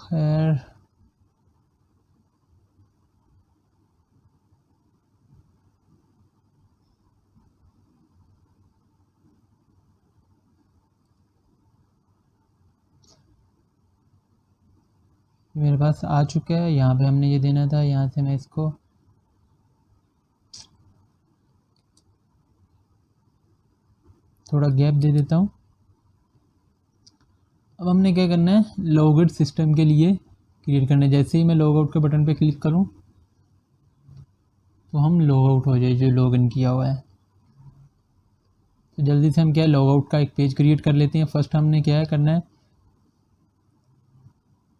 खैर मेरे पास आ चुका है। यहाँ पे हमने ये देना था, यहाँ से मैं इसको थोड़ा गैप दे देता हूँ। अब हमने क्या करना है, लॉगआउट सिस्टम के लिए क्रिएट करना है। जैसे ही मैं लॉगआउट के बटन पे क्लिक करूँ तो हम लॉगआउट हो जाए जो लॉगिन किया हुआ है। तो जल्दी से हम क्या है, लॉगआउट का एक पेज क्रिएट कर लेते हैं। फर्स्ट हमने क्या है करना है,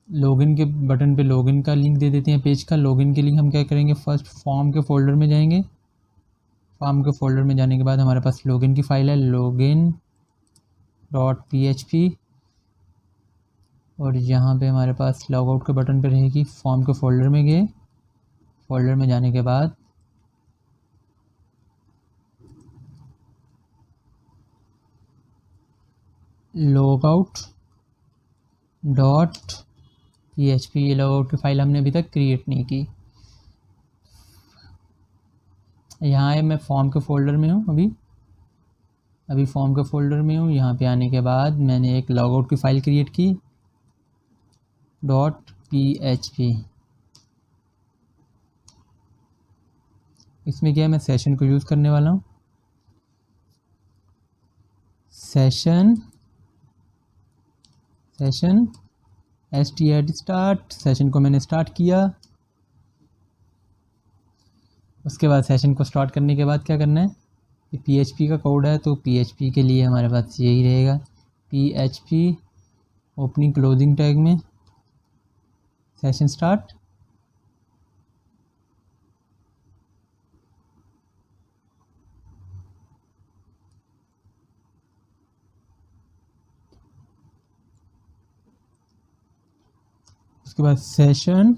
लॉगिन के बटन पे लॉगिन का लिंक दे देते हैं पेज का। लॉगिन के लिए हम क्या करेंगे, फर्स्ट फॉर्म के फोल्डर में जाएंगे। फॉर्म के फोल्डर में जाने के बाद हमारे पास लॉगिन की फाइल है login.php, और यहाँ पे हमारे पास लॉगआउट के बटन पे रहेगी। फॉर्म के फोल्डर में गए, फोल्डर में जाने के बाद logout.php, ये लॉगआउट की फाइल हमने अभी तक क्रिएट नहीं की। यहाँ है, मैं फॉर्म के फोल्डर में हूँ अभी फॉर्म के फोल्डर में हूँ। यहाँ पे आने के बाद मैंने एक लॉगआउट की फ़ाइल क्रिएट की .php। इसमें क्या है, मैं सेशन को यूज़ करने वाला हूँ। सेशन start, सेशन को मैंने स्टार्ट किया। उसके बाद सेशन को स्टार्ट करने के बाद क्या करना है, कि PHP का कोड है, तो PHP के लिए हमारे पास यही रहेगा, PHP ओपनिंग क्लोजिंग टैग में सेशन स्टार्ट। उसके बाद सेशन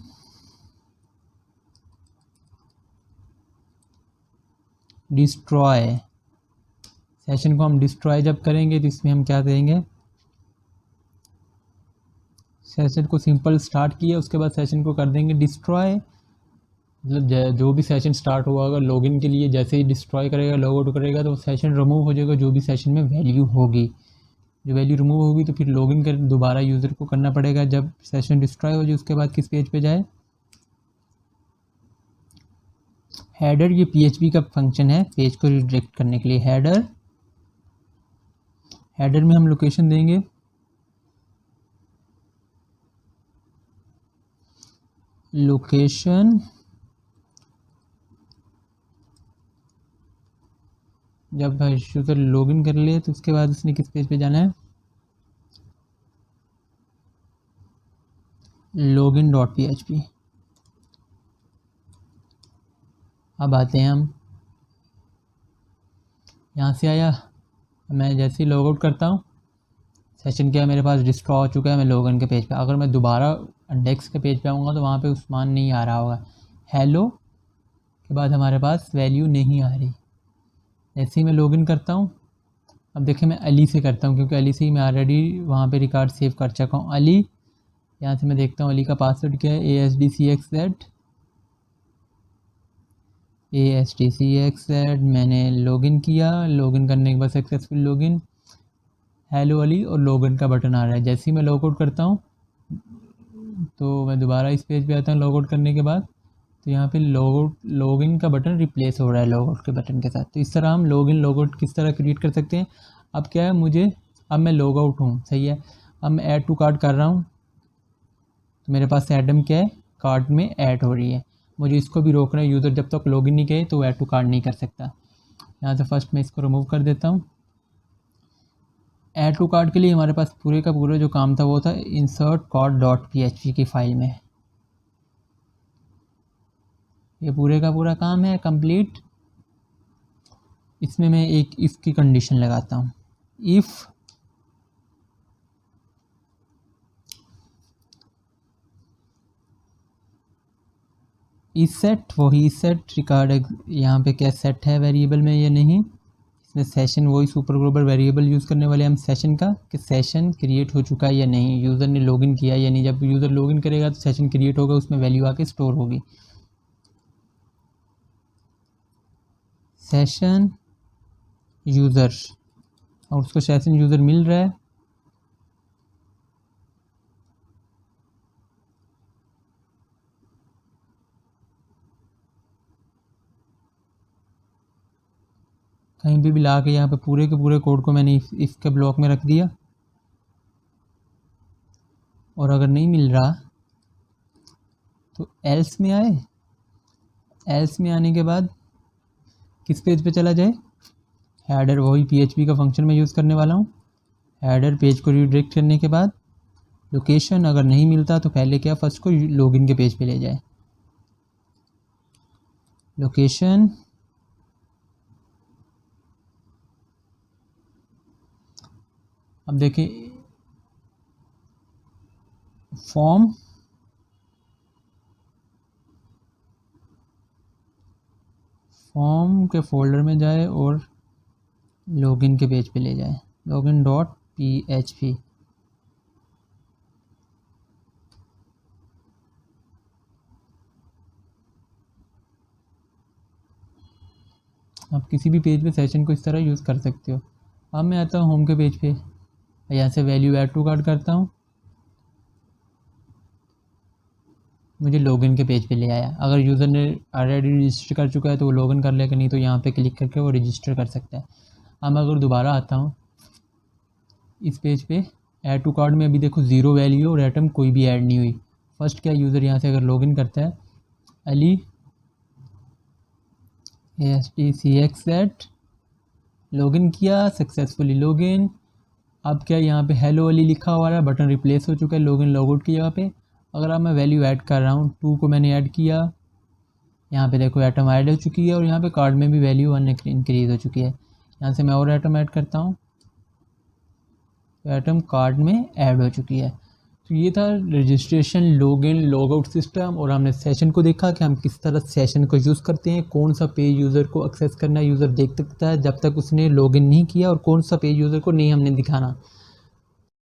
डिस्ट्रॉय, सेशन को हम डिस्ट्रॉय जब करेंगे तो इसमें हम क्या देंगे, सेशन को सिंपल स्टार्ट किया, उसके बाद सेशन को कर देंगे डिस्ट्रॉय। मतलब जो भी सेशन स्टार्ट हुआ होगा लॉगिन के लिए, जैसे ही डिस्ट्रॉय करेगा, लॉग आउट करेगा, तो सेशन रिमूव हो जाएगा। जो भी सेशन में वैल्यू होगी, जो वैल्यू रिमूव होगी तो फिर लॉगिन कर दोबारा यूज़र को करना पड़ेगा। जब सेशन डिस्ट्रॉय हो जाए उसके बाद किस पेज पे जाए, हेडर, ये PHP का फंक्शन है पेज को रिडायरेक्ट करने के लिए। हेडर में हम लोकेशन देंगे लोकेशन, जब यूज़र लॉगिन कर ले तो उसके बाद उसने किस पेज पे जाना है, login.php। अब आते हैं हम, यहाँ से आया, मैं जैसे ही लॉग आउट करता हूँ, सेशन क्या है मेरे पास डिस्ट्रॉय हो चुका है। मैं लॉगिन के पेज पे, अगर मैं दोबारा इंडेक्स के पेज पे आऊँगा तो वहाँ पे उस्मान नहीं आ रहा होगा। हेलो के बाद हमारे पास वैल्यू नहीं आ रही। जैसे ही मैं लॉगिन करता हूँ, अब देखिए मैं अली से करता हूँ, क्योंकि अली से ही मैं ऑलरेडी वहाँ पे रिकॉर्ड सेव कर चुका हूँ। अली, यहाँ से मैं देखता हूँ अली का पासवर्ड क्या है, ASDCXZ। मैंने लॉगिन किया, लॉगिन करने के बाद सक्सेसफुल लॉगिन, हेलो अली, और लॉगिन का बटन आ रहा है। जैसे ही मैं लॉग आउट करता हूँ तो मैं दोबारा इस पेज पे आता हूँ लॉग आउट करने के बाद, तो यहाँ पे लॉगिन का बटन रिप्लेस हो रहा है लॉग आउट के बटन के साथ। तो इस तरह हम लॉगिन लॉग आउट किस तरह क्रिएट कर सकते हैं। अब क्या है, अब मैं लॉग आउट हूँ, सही है। अब मैं ऐड टू कार्ट कर रहा हूँ, तो मेरे पास एडम क्या है, कार्ट में ऐड हो रही है। मुझे इसको भी रोकना है, यूज़र जब तक लॉगिन नहीं करे तो ऐड टू कार्ट नहीं कर सकता। यहाँ से फर्स्ट मैं इसको रिमूव कर देता हूँ। ऐड टू कार्ट के लिए हमारे पास पूरे का पूरा जो काम था वो था इंसर्ट कार्ट.php की फ़ाइल में। ये पूरे का पूरा काम है कंप्लीट। इसमें मैं एक इफ़ की कंडीशन लगाता हूँ, इफ़ इस सेट, वही सेट रिकॉर्ड, यहाँ पे क्या सेट है वेरिएबल में या नहीं। इसमें सेशन वही सुपर ग्लोबल वेरिएबल यूज़ करने वाले हम सेशन का, कि सेशन क्रिएट हो चुका है या नहीं, यूज़र ने लॉगिन किया या नहीं। जब यूज़र लॉगिन करेगा तो सेशन क्रिएट होगा, उसमें वैल्यू आके स्टोर होगी। सेशन यूज़र, और उसको सेशन यूज़र मिल रहा है। कहीं भी ला के यहाँ पे पूरे के पूरे कोड को मैंने इफ के ब्लॉक में रख दिया, और अगर नहीं मिल रहा तो एल्स में आए। एल्स में आने के बाद किस पेज पे चला जाए, हेडर, वही PHP का फंक्शन मैं यूज़ करने वाला हूँ। हेडर पेज को रीडायरेक्ट करने के बाद लोकेशन, अगर नहीं मिलता तो पहले क्या, फर्स्ट को लॉगिन के पेज पे ले जाए। लोकेशन, अब देखिए फॉर्म, फॉर्म के फोल्डर में जाए और लॉगिन के पेज पे ले जाए, login.php। आप किसी भी पेज पे सेशन को इस तरह यूज़ कर सकते हो। अब मैं आता हूँ होम के पेज पे, यहाँ से वैल्यू ऐड टू कार्ट करता हूँ, मुझे लॉगिन के पेज पे ले आया। अगर यूज़र ने ऑलरेडी रजिस्टर कर चुका है तो वो लॉगिन कर लेगा, नहीं तो यहाँ पे क्लिक करके वो रजिस्टर कर सकता है। अब मैं अगर दोबारा आता हूँ इस पेज पे, ऐड टू कार्ट में अभी देखो 0 वैल्यू और आइटम कोई भी ऐड नहीं हुई। फर्स्ट क्या, यूज़र यहाँ से अगर लॉगिन करता है, अली ASTCX लॉगिन किया, सक्सेसफुली लॉगिन। अब क्या, यहाँ पे हेलो अली लिखा हुआ है, बटन रिप्लेस हो चुका है लॉगिन लॉगआउट की जगह पे। अगर अब मैं वैल्यू ऐड कर रहा हूँ, 2 को मैंने ऐड किया, यहाँ पे देखो आइटम ऐड हो चुकी है, और यहाँ पे कार्ड में भी वैल्यू 1 इंक्रीज़ हो चुकी है। यहाँ से मैं और आइटम ऐड करता हूँ, तो आइटम कार्ड में ऐड हो चुकी है। तो ये था रजिस्ट्रेशन, लॉगिन, लॉगआउट सिस्टम, और हमने सेशन को देखा कि हम किस तरह सेशन को यूज़ करते हैं, कौन सा पेज यूज़र को एक्सेस करना यूज़र देख सकता है जब तक उसने लॉगिन नहीं किया, और कौन सा पेज यूज़र को नहीं हमने दिखाना।